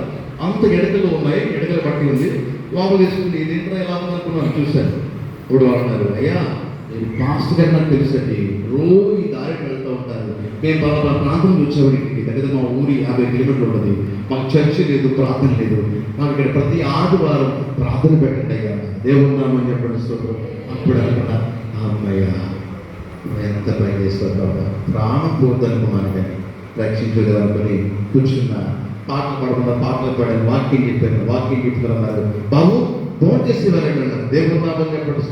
అంత ఎడకలు ఉన్నాయి, ఎడకల బట్టి ఉంది. లోపల తీసుకుంటే ఇది ఏంట్రా ఎలా ఉందనుకున్నాను. చూశాను. ఇప్పుడు అన్నారు, అయ్యా నేను పాస్టర్ గారు నాకు తెలుసండి, రోజు ఈ దారికి వెళ్తూ ఉంటారు. మేము పలానా ప్రాంతం వచ్చేవాడికి దగ్గర మా ఊరి 50 కిలోమీటర్లు ఉంటుంది. మాకు చర్చ లేదు, ప్రార్థన లేదు. మాకు ఇక్కడ ప్రతి ఆదివారం ప్రార్థన పెట్టండి అయ్యా, దేవున్నామని చెప్పండి. అప్పుడు అనుకున్నా, అమ్మయ్య ఎంత పని చేస్తాను, ప్రాణం పోద్దనుకున్నాను కానీ రక్షించగలనుకొని కూర్చున్నా. పాటలు పాడాను, వాకింగ్ చెప్తున్నారు. బాబు ఫోన్ చేసి వెళ్ళండి అన్నారు. దేవున్నామని చెప్పండి.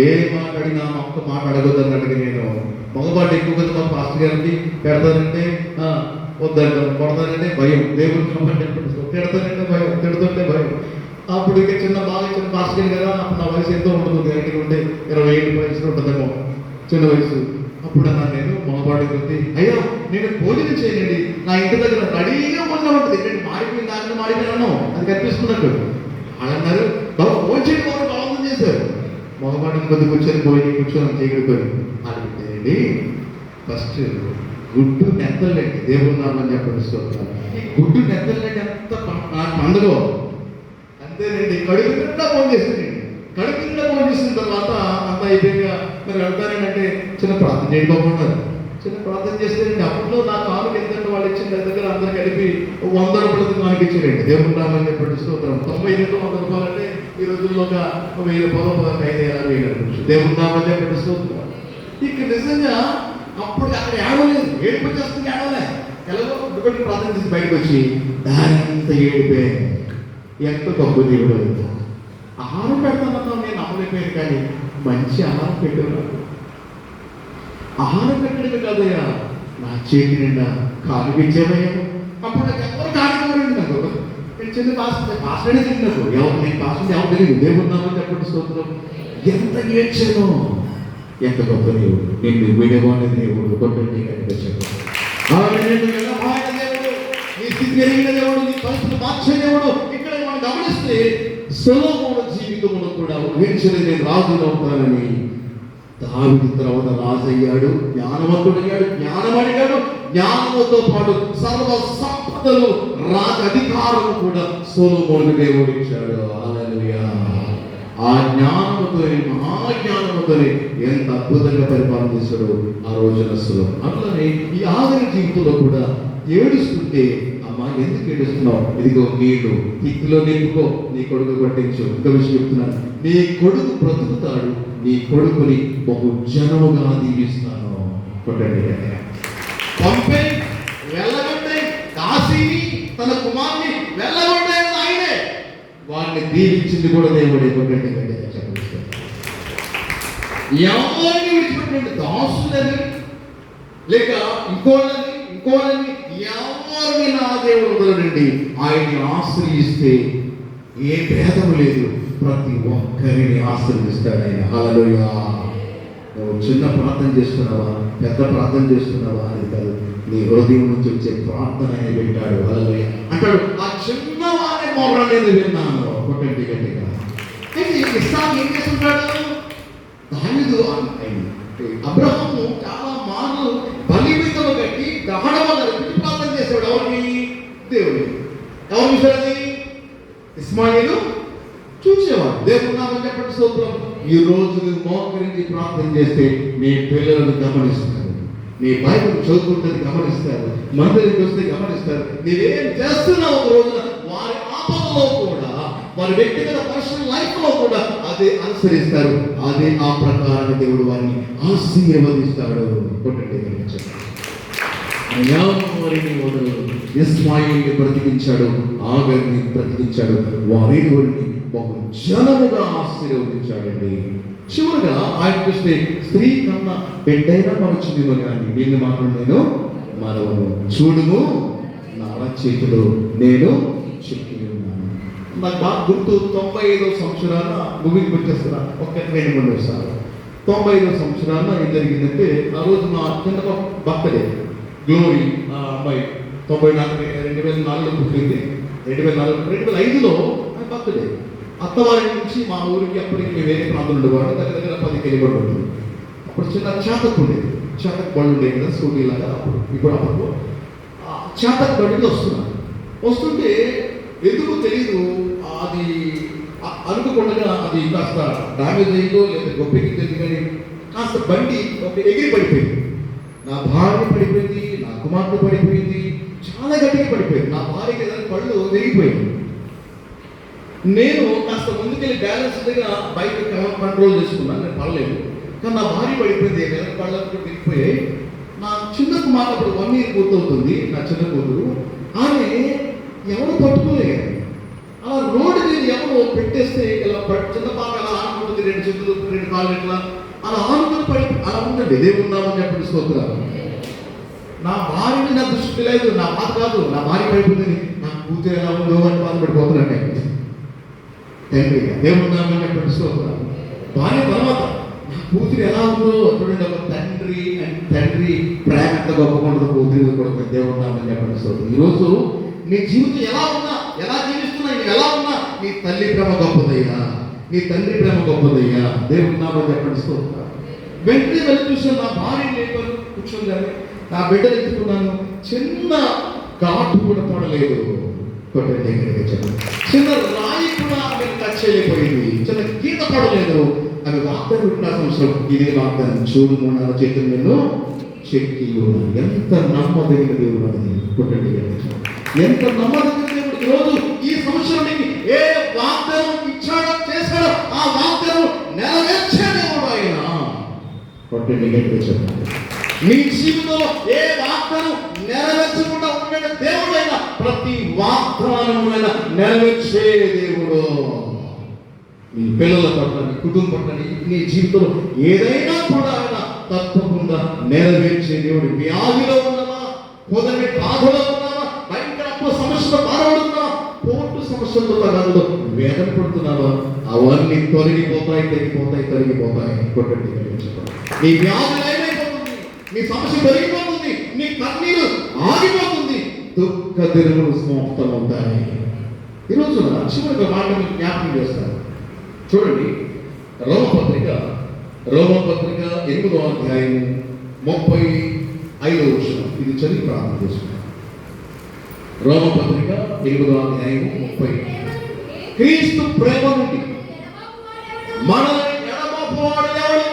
ఏ మాట అడిగినా ఒక్క మాట అడగొద్దు అన్నట్టుగా నేను మగబాటు ఎక్కువ కదా మా పాస్టర్ గారికి పెడతానంటే వద్దంటాను, కొడతానంటే భయం. దేవుడు తిడతానంటే భయం, తిడుతుంటే భయం. అప్పుడు ఇక బాగా చిన్న పాస్టర్ గారు కదా, అప్పుడు నా వయసు ఎంతో ఉంటుంది, దగ్గర ఉంటే 27 వయసులో ఉంటుందేమో, చిన్న వయసు. అప్పుడు అన్నాను నేను మగబాటుకి వచ్చి, అయ్యా నేను భోజనం చేయనండి, నా ఇంటి దగ్గర రెడీగా ఉన్నా ఉంటుంది. నేను మారిపోయింది, దాంట్లో మారిపోయినాను, అది కనిపిస్తున్నట్టు. వాళ్ళు అన్నారు, బాబు ఫోన్ చేయడం వాళ్ళు బాగుంది చేశారు. మగబాటుని కొద్ది కూర్చొని చేయగలిపోయారు. అడిగితేనండి ఫస్ట్ గుడ్డు నెత్తలండి, దేవున్నామని చెప్పండి. ఈ గుడ్డు నెత్తలండి ఎంత పండుగ అంతేనండి. కడుపు నిండా ఫోన్ చేసిందండి. కడుపు నిండా ఫోన్ చేసిన తర్వాత అంతా అయిపోయాక మరి వెళ్తానంటే చిన్న ప్రార్థన చేయకపోతున్నారు. చిన్న ప్రార్థన చేస్తేనండి అప్పట్లో నా కానుక ఎందుకంటే వాళ్ళు ఇచ్చిన దగ్గర అందరూ కలిపి 100 రూపాయలకి కానుక ఇచ్చారండి. దేవున్నామని చెప్పండి. స్తోత్రం. 92 100 రూపాయలంటే ఈ రోజుల్లో ఒక 1000 రూపాయలు 5,000 దేవున్నామని చెప్పండి. స్తోత్రం. ఇక నిజంగా అప్పుడు అక్కడ ఏడవలేదు, ఏడుపు వచ్చేస్తుంది, ఏడవలే. ఎలాగో ఒకటి ప్రార్థన చేసి బయటకు వచ్చి దానంత ఏడిపే ఎంత గొప్ప దేవుడు. ఆహారం పెడతానన్నా నేను అమ్మలేకపోయాను, కానీ మంచి ఆహారం పెట్టాను. ఆహారం పెట్టడమే కాదయ్యా, నా చేతి నిండా కానుకిచ్చేవయ్యా. అప్పుడు నాకు ఎవరు కానుకోరండి. నాకు నేను చిన్న పాస్టర్డే తిన్నాను. నేను పాస్టర్ ఎవరు తెలియదు. దేవున్నామని చెప్పండి. స్తోత్రం. ఎంత ఏడ్చానో, ఎంత గొప్ప దేవుడు. నిన్ను విడవని దేవుడు, కొట్టండి కనిపించాడు. దేవుడు, నీ స్థితి ఎరిగిన దేవుడు, నీ పరిస్థితి మార్చే దేవుడు. ఇక్కడ మనం గమనిస్తే సొలొమోను జీవితంలో కూడా ఊహించలేదు నేను రాజునవుతానని. దావీదు తర్వాత రాజు అయ్యాడు, జ్ఞానవంతుడయ్యాడు, జ్ఞానమడిగాడు. జ్ఞానముతో పాటు సర్వ సంపదలు, రాజ అధికారం కూడా సొలొమోనుకు దేవుడు ఇచ్చాడు. హల్లెలూయా. ఆ జ్ఞానముతో, మహాజ్ఞానముతో ఎంత అద్భుతంగా పరిపాలన చేశాడు ఆ రోజున సొలొమోను. అట్లనే ఈ ఆదిన జీవితంలో కూడా ఏడుస్తుంటే, అమ్మా ఎందుకు ఏడుస్తున్నావు, ఇదిగో నీళ్ళు తిక్కులో నింపుకో, నీ కొడుకు పట్టించు. ఇంకో విషయం చెప్తున్నాను, నీ కొడుకు బ్రతుకుతాడు, నీ కొడుకుని బహు జనముగా దీవిస్తాను. కొట్టండి. పంపే వెళ్ళగొట్టే కాశీని, తన కుమార్ని వెళ్ళగొట్టే ఆయనే, వాడిని దీవించింది కూడా దేవుడే. కొట్టండి. ఎవరిని విడిచిపెట్టండి, దాసులని లేక ఇంకోళ్ళని ఎవరిని నా దేవుడు వదలనండి. ఆయన్ని ఆశ్రయిస్తే ఏ భేదము లేదు, ప్రతి ఒక్కరిని ఆశ్రయిస్తాడు ఆయన. హల్లెలూయా. నువ్వు చిన్న ప్రార్థన చేస్తున్నావా, పెద్ద ప్రార్థన చేస్తున్నావా అని కాదు, నీ హృదయం నుంచి వచ్చే ప్రార్థన ఆయన పెట్టాడు. హల్లెలూయా అంటాడు, ఆ చిన్నవారి మొర్ర నేను విన్నాను. కొట్టండి గట్టిగా. ఇస్సాకు ఏం చేస్తుంటాడు, దావీదు అబ్రహాము చాలా మార్లు బలిపీఠము కట్టి దహనము జరిపి ప్రార్థన చేశాడు. ఎవరిని? దేవుడు. ఎవరు చూసాడది? ఇస్మాయిలు చూసేవాడు. దేవుడు నామని చెప్పండి స్తోత్రం. ఈ రోజు నువ్వు మోకరించి ప్రార్థన చేస్తే నీ పిల్లలను గమనిస్తారు, నీ బైబిల్ చదువుకుంటుంది గమనిస్తారు, మందిరికి వస్తే గమనిస్తారు. నీవేం చేస్తున్నావు ఒక రోజున వారి ఆపదలో కూడా, వారి వ్యక్తిగత పర్సనల్ లైఫ్ లో కూడా అదే అనుసరిస్తారు. అదే ఆ ప్రకారం దేవుడు వారిని ఆశీర్వదిస్తాడు. వారిని వదలు. ఇస్మాయిల్ని బ్రతికించాడు, ఆగర్ని బ్రతికించాడు, వారిని బహు జనముగా ఆశీర్వదించాడండి. చివరిగా ఆయన చూస్తే స్త్రీ కన్నా బిడ్డైనా మరచుదిను కానీ వీళ్ళు మాత్రం నేను మరవను. చూడుము నా చేతిలో నేను చెక్కి ఉన్నాను. నాకు బాగా గుర్తు 95వ సంవత్సరాన భూమికి వచ్చేస్తున్నా. ఒక 2-3 సార్లు 95వ సంవత్సరాన ఏం జరిగిందంటే, ఆ రోజు మా చిన్న బర్త్డే గ్లోరీ ఆ అమ్మాయి 2004లో పుట్టింది. 2005లో బర్త్డే. అత్తవారి నుంచి మా ఊరికి అప్పటికి మేము వేరే ప్రాంతం ఉండేవాడు, దగ్గర 10 కిలోమీటర్లు ఉంటుంది. అప్పుడు చిన్న చేతకు ఉండేది, చేతకు బళ్ళు ఉండేది కదా, స్కూటీ లాగా. ఇప్పుడు అప్పుడు చేతకు బండికి వస్తుంటే ఎందుకు తెలీదు, అది అనుకోకుండా అది కాస్త డ్యామేజ్ అయిందో లేదా గొప్పకి తెలియదు కానీ కాస్త బండి ఒక ఎగిరి పడిపోయింది. నా భార్య పడిపోయింది, నా కుమార్తె పడిపోయింది, చాలా గట్టిగా పడిపోయింది. నా భార్యకి ఏదైనా పళ్ళు విరిగిపోయింది. నేను కాస్త ముందుకెళ్ళి బ్యాలెన్స్ దగ్గర బైక్ కంట్రోల్ చేసుకున్నాను, నేను పడలేదు. కానీ నా భార్య పడిపోయింది, ఏదైనా పళ్ళకు విరిగిపోయాయి. నా చిన్న కుమార్తె అప్పుడు 1 year పూర్తవుతుంది, నా చిన్న కూతురు. ఆమె ఎవరు పట్టుకోలేదు. అలా రోడ్డు మీద ఎవరు పెట్టేస్తే ఇలా చిన్న పాప అలా ఆనుకుంటుంది, 2 చేతులు 2 కాళ్ళు ఇట్లా అలా ఆనుకుని పడి అలా ఉండండి. దేవున్నామని చెప్పండి స్తోత్రాలు. నా భార్యని నా దృష్టి లేదు, నా బాధ కాదు, నా భార్య పడిపోతుంది, నా కూతురు ఎలా ఉందో అని బాధపడిపోతున్నాను. తండ్రిగా దేవున్నామని చెప్పండి స్తోత్రాలు. భార్య తర్వాత నా కూతురు ఎలా ఉందో చూడండి. ఒక తండ్రి ప్రేమ ఎంత గొప్పగా ఉండదు కూతురు కూడా. దేవున్నామని చెప్పండి స్తోత్రం. ఈరోజు నీ జీవితం ఎలా ఉన్నా, ఎలా జీవిస్తున్నా, నువ్వు ఎలా ఉన్నా నీ తల్లి ప్రేమ గొప్పదయ్యా, నీ తండ్రి ప్రేమ గొప్పదయ్యా. దేవున్నామని చెప్పండి స్తోత్రం. వెంటనే వెళ్ళి చూసాను, నా భార్య లేపారు కూర్చొని కానీ నా బిడ్డలు ఎత్తుకున్నాను. చిన్న ఘాటు కూడా పడలేదు, చిన్న రాయి కూడా ఆమె టచ్ చేయలేకపోయింది, చిన్న గీత పడలేదు. ఆమె వాగ్దానం పెట్టిన సంవత్సరం ఇదే వాగ్దానం, చూడు నా చేతులు నేను చెక్కి ఉన్నాను. ఎంత నమ్మదగిన దేవుడు అది. కొట్టండి, ఎంత నమ్మదగిన దేవుడు. ఈరోజు ఈ సంవత్సరం ఏ వాగ్దానం ఇచ్చాడో చేశాడో ఆ వాగ్దానం నెరవేర్చే దేవుడు ఆయన. కొట్టండి, చెప్పండి. నీ జీవితంలో ఏ వాగ్దానం నెరవేర్చకుండా ఉండే దేవుడైనా ప్రతి వాగ్దానమునైనా నెరవేర్చే దేవుడు. నీ పిల్లల పట్ల, నీ కుటుంబం పట్ల, నీ జీవితంలో ఏదైనా కూడా ఆయన తప్పకుండా నెరవేర్చే దేవుడు. వ్యాధిలో ఉన్నావా, పొదటి బాధలో ఉన్నావా, భయంకర సమస్యలో బాధపడుతున్నావా, కోర్టు సమస్యలతో తగదు వేదన పడుతున్నావా, అవన్నీ తొలగిపోతాయి. కొట్టండి, నీ వ్యాధి ఏమైపోతుంది, నీ సమస్య పెరిగిపోతుంది, నీ కన్నీరు ఆగిపోతుంది, దుఃఖ దినములు సమాప్తమవుతాయి. ఈరోజు చివరి మాట జ్ఞాపకం చేస్తారు. చూడండి, రోమపత్రిక 8వ అధ్యాయము 35వ వచనం. ఇది చదివి ప్రార్థన చేసుకున్నాం. రోమపత్రిక 8వ అధ్యాయము 30. క్రీస్తు ప్రేమ నుండి మనల్ని ఎడబాపువాడు ఎవడు?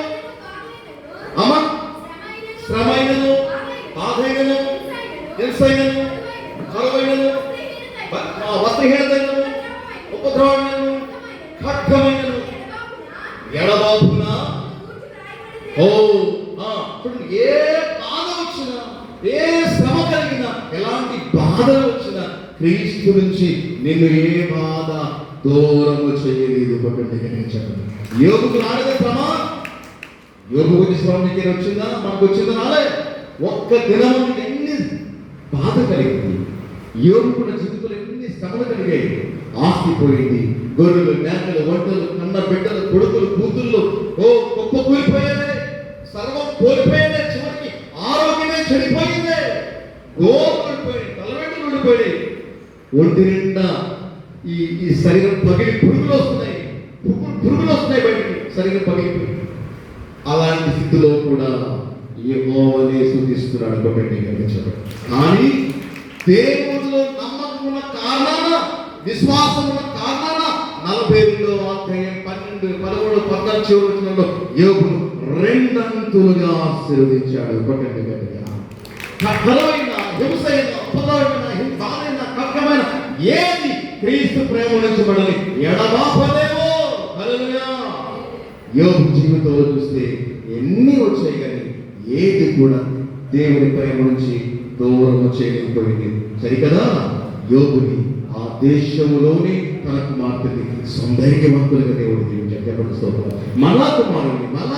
అమ్మ, శ్రమైనను, బాధైనను, హింసైనను, కరువైనను, వస్త్రహీనతైనను, ఉపద్రవమైనను, ఖడ్గమైనను ఎడబాపున చూడండి. ఏ బాధ వచ్చినా, ఏ శ్రమ కలిగినా, ఎలాంటి బాధలు వచ్చినా క్రీస్తు నుంచి నిన్ను ఏ బాధ దూరము చేయలేదు. చెప్పండి. యోగుకు రాలేదే శ్రమ? యోగు గురించి శ్రమ మీకు వచ్చిందా? మనకు వచ్చిందా? రాలే. ఒక్క దినం ఎన్ని బాధ కలిగింది. యోగుకున్న జీవితంలో ఎన్ని శ్రమలు కలిగాయి. ఆస్తి పోయింది, గొర్రెలు, మేకలు, ఒంటలు, కన్న బిడ్డలు, కొడుకులు, కూతుళ్ళు గొప్ప కూలిపోయాయి, సర్వం కోల్పోయాయి. చివరికి ఆరోగ్యమే చెడిపోయింది, గోపడిపోయి, తలవెంటలు ఉండిపోయాయి. ఒంటి నిండా ఈ శరీరం పగిలి పురుగులు వస్తున్నాయి బయటికి, శరీరం పగిలిపోయి. అలాంటి స్థితిలో కూడా యెహోవానే స్తుతిస్తున్నాడు. కానీ దేవుడిలో నమ్మకం ఉన్న కారణాన విశ్వాసముల కారణాన 42వ అధ్యాయం 12, 13, 14 చివరి వచనంలో యోబును రెండంతులుగా ఆశీర్వదించాడు. కొట్టండి గట్టిగా. బలమైన, హింసైన, ఉపద్రవమైన, బాధైన, కష్టమైన ఏది క్రీస్తు ప్రేమ నుంచి మనల్ని ఎడబాపలేవో. హల్లెలూయా. యోబు జీవితంలో చూస్తే ఎన్ని వచ్చాయి కానీ ఏది కూడా దేవుని ప్రేమ నుంచి దూరం చేయలేకపోయింది. సరికదా? యోబుని ఆ దేశంలోని తన కుమార్తెని సౌందర్యవంతులుగా దేవుడు దీవించాడు. మళ్ళా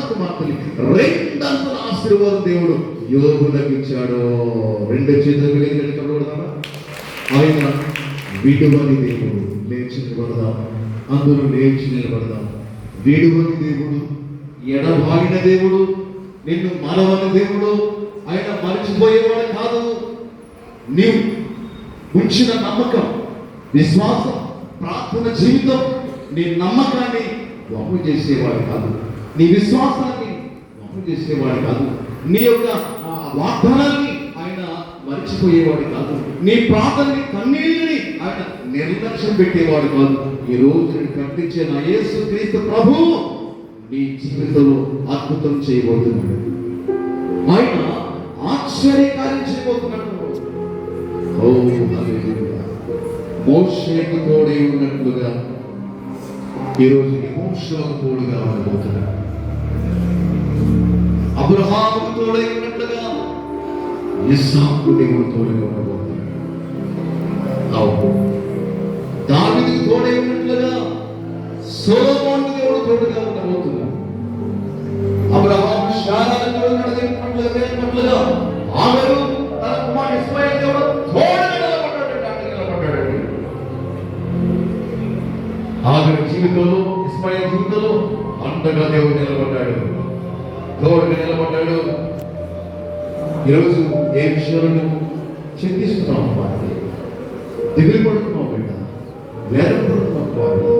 కుమార్తెని రెండంతుల ఆశీర్వాదం దేవుడు యోబులకు ఇచ్చాడు. రెండు చేతులు వెళ్ళగలుగుతాడా? ఆయన విడువని దేవుడు. లేచి నిలబడదాం, అందరూ లేచి నిలబడదాం. విడువని దేవుడు, ఎడబాగిన దేవుడు, నిన్ను మరవని దేవుడు. ఆయన మరిచిపోయేవాడు కాదు. నీవు ఉంచిన నమ్మకం, విశ్వాసం, ప్రార్థన జీవితం నీ నమ్మకాన్ని వమ్ము చేసేవాడు కాదు. నీ విశ్వాసాన్ని వమ్ము చేసేవాడు కాదు. నీ యొక్క వాగ్దానాన్ని ఆయన మరిచిపోయేవాడు కాదు. నీ ప్రార్థనని, కన్నీళ్ళని ఆయన నిర్లక్ష్యం పెట్టేవాడు కాదు. ఈ రోజు నేను కట్టించే నా యేసు క్రీస్తు ప్రభువు నీ జీవితంలో అద్భుతం చేయబోతున్నాడు. ఆయన ఆశ్చర్యకార్యం చేయబోతున్నాడు. ఓ హల్లెలూయా. మోషేకు తోడై ఉన్నట్లుగా ఈరోజు యెహోషువకు తోడుగా ఉండబోతున్నాడు. అబ్రహాముకు తోడై ఉన్నట్లుగా ఇస్సాకు దేవుడు తోడుగా ఉండబోతున్నాడు. అవును, దావీదుకు తోడై ఉన్నట్లుగా సొలొమోనుకు దేవుడు తోడుగా ఉండబోతున్నాడు. అబ్రహాము శారాకు తోడుగా ఉన్నట్లుగా ఆగరు తన కుమారుడు ఇస్మాయిల్ దేవుడు తోడుగా నిలబడ్డాడు. ఆగరు జీవితంలో, ఇస్మాయిల్ జీవితంలో అంతగా దేవుడు నిలబడ్డాడు, తోడుగా నిలబడ్డాడు. ఈరోజు ఏ విషయాలను చింతిస్తున్నావు? వారిని దిగులు పడుతున్నావు బిడ్డ, వేదన పడుతున్నావు, వారిని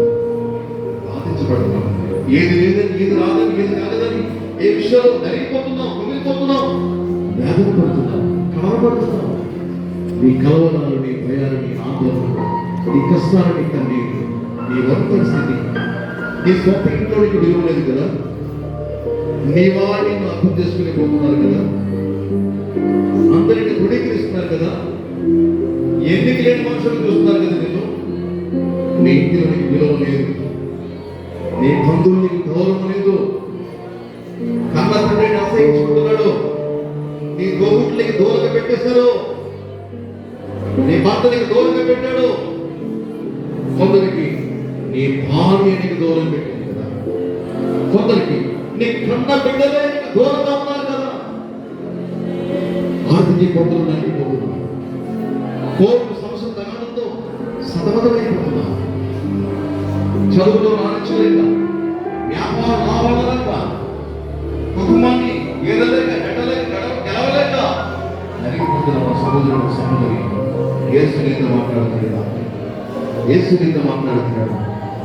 బాధించబడుతున్నావు. ఏది లేదని, ఏది రాదని, ఏది కాలేదని ఏ విషయాలు నలిగిపోతున్నావు, కుమిలిపోతున్నావు, వేదన పడుతున్నావు, కలవబడుతున్నావు. నీ కలవరాలు, నీ భయాలు, నీ ఆందోళన, నీ కష్టాలు, నీ కన్నీరు, నీ వర్తన స్థితి, నీ సొంత ఇంట్లో నీకు విలువ లేదు కదా. నీ వారిని అర్థం చేసుకుని పోతున్నారు కదా, అందరినీ ధృవీకరిస్తున్నారు కదా, ఎన్నిక లేని మనుషులు చూస్తున్నారు కదా. నేను నీ ఇంటిలో నీకు విలువ లేదు, నీ బంధువులు నీకు గౌరవం లేదు, కన్న తండ్రిని అసహించుకుంటున్నాడు, నీ గోగుట్లకి దూరంగా పెట్టేశారు, నీ భర్తనికి దూరంగా పెట్టాడు, కొందరికి నీ భార్య నీకు దూరం పెట్టింది కదా, కొందరికి నీ కన్న బిడ్డలే నీకు దూరంగా ఉన్నారు కదా. ఆర్థిక పొందులు నలిగిపోతున్నారు, కోర్టు సమస్యలు తగ్గడంతో సతమతమైపోతున్నారు, చదువులో రాణించలేక, వ్యాపారం రావాలలేక, కుటుంబాన్ని ఏదలేక, గెట్టలేక, గెలవలేక నలిగిపోతున్న మన సహోదరుడు సహోదరి యేసు నీతో మాట్లాడుతున్నాడు. యేసు నీతో మాట్లాడుతున్నాడు.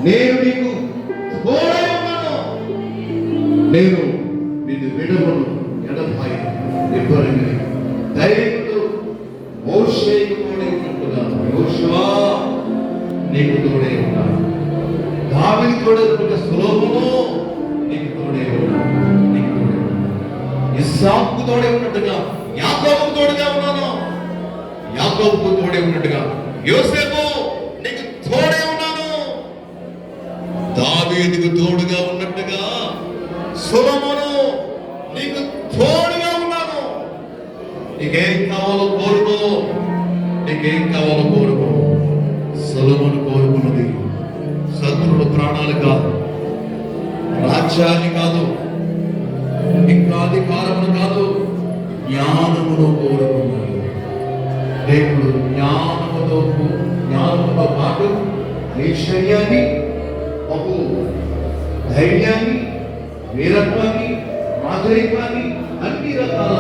నేను నీకు తోడై ఉన్నాను, నేను నిన్ను విడవను, ఎడబాయి ఇవ్వరని ధైర్యంతో మోషేకు తోడై ఉన్నట్టుగా యెహోషువా నీకు తోడై ఉన్నాను. దావీదు తోడై ఉన్నట్టుగా సొలొమోను నీకు తోడై ఉన్నాను, నీకు తోడై ఉన్నాను. ఇస్సాకు తోడై ఉన్నట్టుగా యాకోబుకు తోడుగా ఉన్నాను, యాకోబుకు తోడై ఉన్నట్టుగా యోసేపు నీకు తోడై ఉన్నాను. దావీదుకు తోడుగా ఉన్నట్టుగా సొలొమోను నీకు తోడుగా ఉన్నాను. నీకేం కావాలో కోరుకో, నీకేం కావాలో కోరుకో. సొలొమోను కోరుకున్నది శత్రువుల ప్రాణాలు కాదు, రాజ్యాన్ని కాదు, ఇంకా అధికారమును కాదు, జ్ఞానమును కోరుకున్నాడు. దేవుడు జ్ఞానముతో పాటు ఐశ్వర్యాన్ని, బహు ధైర్యాన్ని, వీరత్వాన్ని, రాజరికాన్ని, అన్ని రకాల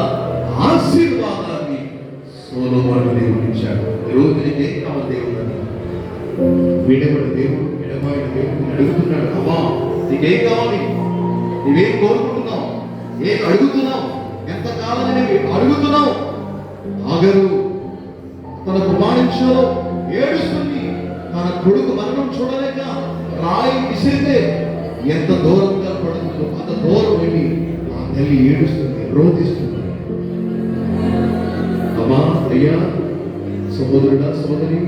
ఆశీర్వాదాన్ని సొలొమోను దేవుడు ఇచ్చాడు. ఈరోజు నీకేం కావాలి దేవుడు అని విడబడి దేవుడు, ఎడబాయిన దేవుడు అడుగుతున్నాడు. అమ్మా నీకేం కావాలి? నువ్వేం కోరుకుంటున్నావు? ఏం అడుగుతున్నావు? ఎంతకాలం నువ్వు అడుగుతున్నావు? ఆగరు తన కుమారుడు ఏడుస్తుంది, తన కొడుకు మరణం చూడలేక రాయి విసిరితే ఎంత దూరంగా పడుతుందో అంత దూరం వెళ్ళి ఆ తల్లి ఏడుస్తుంది, రోధిస్తుంది. అమ్మా, అయ్యా, సహోదరుడా, సహోదరి,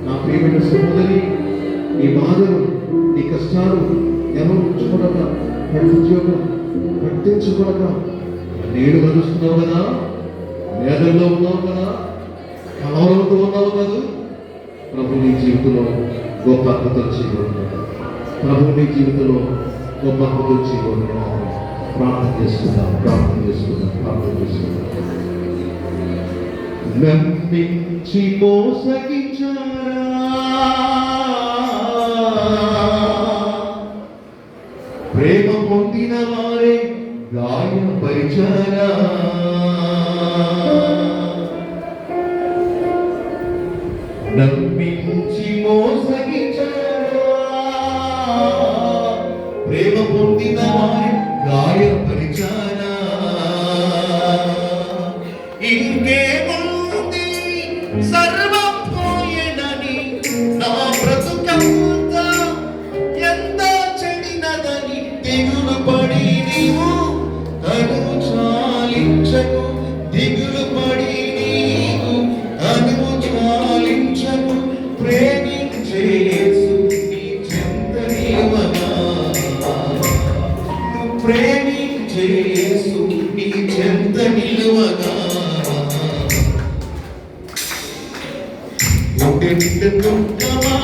నా ప్రియమైన సహోదరి, నీ బాధలు, నీ కష్టాలు ఎవరు చూడక, పట్టించుకోక నేడు నడుస్తున్నావు కదా, వేదనలో ఉన్నావు కదా, కలవరంతో ఉన్నావు కదా. ప్రభు నీ జీవితంలో గొప్ప అద్భుతం చేయబోతున్నాడు. ప్రభు నీ జీవితంలో గొప్ప అద్భుతం చేయబోతున్నాడు. ప్రార్థన చేసుకుందాం. నమ్మించి మోసగించారా, ప్రేమ పొందిన వారే గాయపరిచారా, నమ్మించి మోసగించారా, ప్రేమ పొందిన వారే గాయపరిచారా. ఇంకేముంది సర్వం పోయేనని, నా బ్రతుకంతా ఎంత చెడినదని దిగులు పడి నీవు తనువు చాలించకు, దిగులు పడి నీవు తనువు చాలించకు. ప్రేమించే యేసు నీ చెంత నిలువగా, ప్రేమించే యేసు నీ చెంత నిలువగా. గుండె నిండ దుఃఖమా,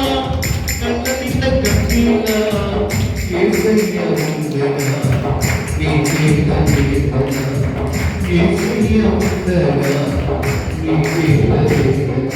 కళ్ళ నిండ కన్నీలా, యేసయ్య ఉండగా నీకేలా వేదన, యేసయ్య ఉండగా నీకేలా వేదన.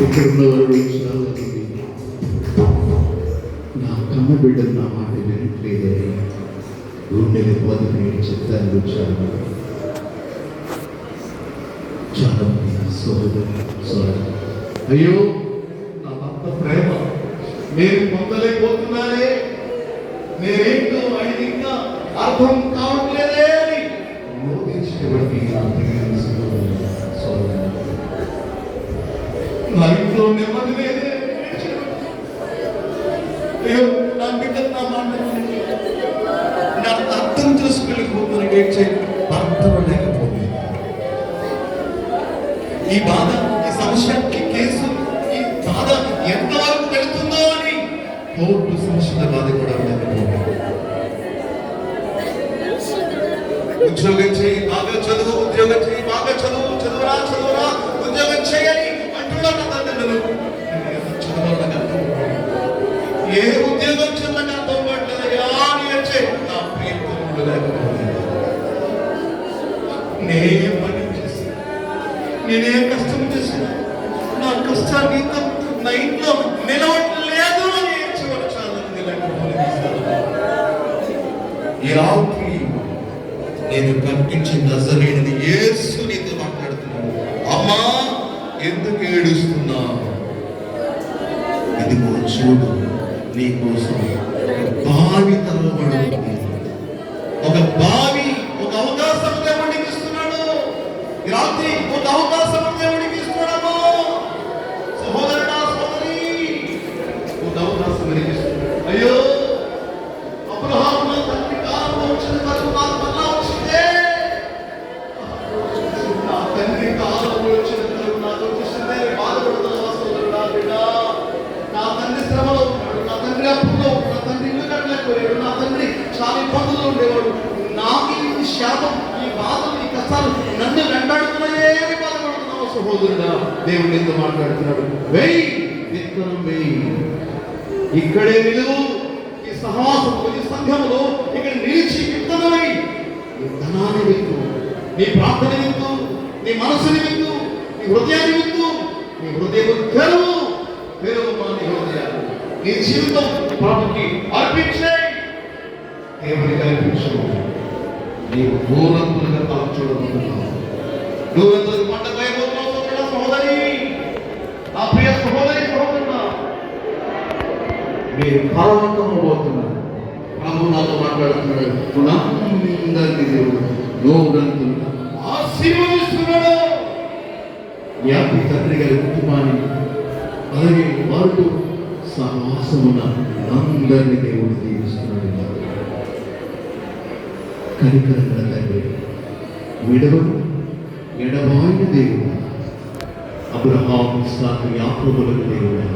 ఇక్కడున్న వారు చాలా మంది నా కన్న బిడ్డలు నా మాట వినట్లేదని గుండెని పోదని చెప్తాను వచ్చాను. చాలా మంది సోదరు అయ్యో నా భర్త ప్రేమ నేను పొందలేకపోతున్నానే, నేనేంటో ఆయన ఇంకా అర్థం కావట్లేదే అని మోదించేటువంటి నా ప్రియమైన సోదరు నా ఇంట్లో నెమ్మది లేదే. అయ్యో నా బిడ్డ నా మాట నా అర్థం చేసుకెళ్ళిపోతున్న ఏడ్చే అర్థం లేకపోతే ఈ బాధ, ఈ సమస్య, ఈ కేసు, ఈ బాధ ఎంతవరకు వెళుతుందో అని కోర్టు సమస్యల బాధ కూడా లేకపోతే ఉద్యోగం చేయి, బాగా చదువు, ఉద్యోగం చేయి, బాగా చదువు, చదువురా ఉద్యోగం చేయని అంటున్నాను తల్లిదండ్రులు. ఏ ఉద్యోగం చెల్లక అర్థం పడలేదయ్యా అని వచ్చే నా ప్రియతములు లేకపోతే నేనే పని చేసి నేనే కష్టం చేసి నా కష్టాన్ని ఇంకా నా ఇంట్లో నిలవట్లేదు అని చివరి చాలా లేకపోతే ఈ రాత్రి నేను కనిపించిన నజరేయుడైన యేసు నీతో మాట్లాడుతున్నాను. అమ్మా ఎందుకు ఏడుస్తున్నా? ఇదిగో చూడు, నీ కోసం బావి తరవబడుతుంది. ఒక బావి, ఒక అవకాశం దేవుడికి ఇస్తున్నాడు. ఈ రాత్రి ఒక అవకాశం దేవుడికి ఇస్తున్నాడు. సహోదరుడా, సహోదరి, ఒక అవకాశం దేవుడికి ఇస్తున్నాడు. అయ్యో అబ్రహాము నా తండ్రి కాలంలో వచ్చిన తరువాత మళ్ళా వచ్చిందే. నా తండ్రి కాలంలో వచ్చిన తరువాత నాకు వచ్చిందే. బాధపడుతున్నా సోదరుడా, బిడ్డ, నా తండ్రి శ్రమలో ఉన్నాడు, నా తండ్రి అప్పుల్లో, నా తండ్రి ఇల్లు కట్టలేకపోయాడు, నా తండ్రి చాలా ఇబ్బందుల్లో ఉండేవాడు. నాకు ఈ శాపం, ఈ బాధలు, ఈ కష్టాలు నన్ను వెంటాడుతున్నాయే అని బాధపడుతున్నావు సహోదరుడా. దేవుడు ఎంతో మాట్లాడుతున్నాడు. వెయ్యి విత్తనం వెయ్యి, ఇక్కడే నిలువు, ఈ సహవాసంలో, ఈ సంఘంలో ఇక్కడ నిలిచి విత్తనమై నీ ధనాన్ని విత్తు, నీ ప్రార్థన విత్తు, నీ మనసుని విత్తు, నీ హృదయాన్ని విత్తు. నీ హృదయం తెరువు, తెరువు నీ హృదయాన్ని, నీ జీవితం ప్రభుకి అర్పించే. దేవునికి అర్పించు. నీవు దూరంతులుగా తల చూడబోతున్నావు, దూరంతులకు పంటకు అయిపోతున్నావు సహోదరి, నా ప్రియ సహోదరి, సహోదరుడా, మీరు పరవంతమవుతున్నారు. ప్రభు నాతో మాట్లాడుతున్నాడు. అందరినీ దేవుడు నూరంతులుగా ఆశీర్వదిస్తున్నాడు. వ్యాపి తండ్రి గారి కుటుంబాన్ని, అలాగే వారితో సహవాసమున అందరినీ దేవుడు దీవిస్తున్నాడు. కనికరంగా తండ్రి, విడవడు ఎడబాయిన దేవుడు, అబ్రహాము, ఇస్సాకు, యాకోబులకు దేవుడు.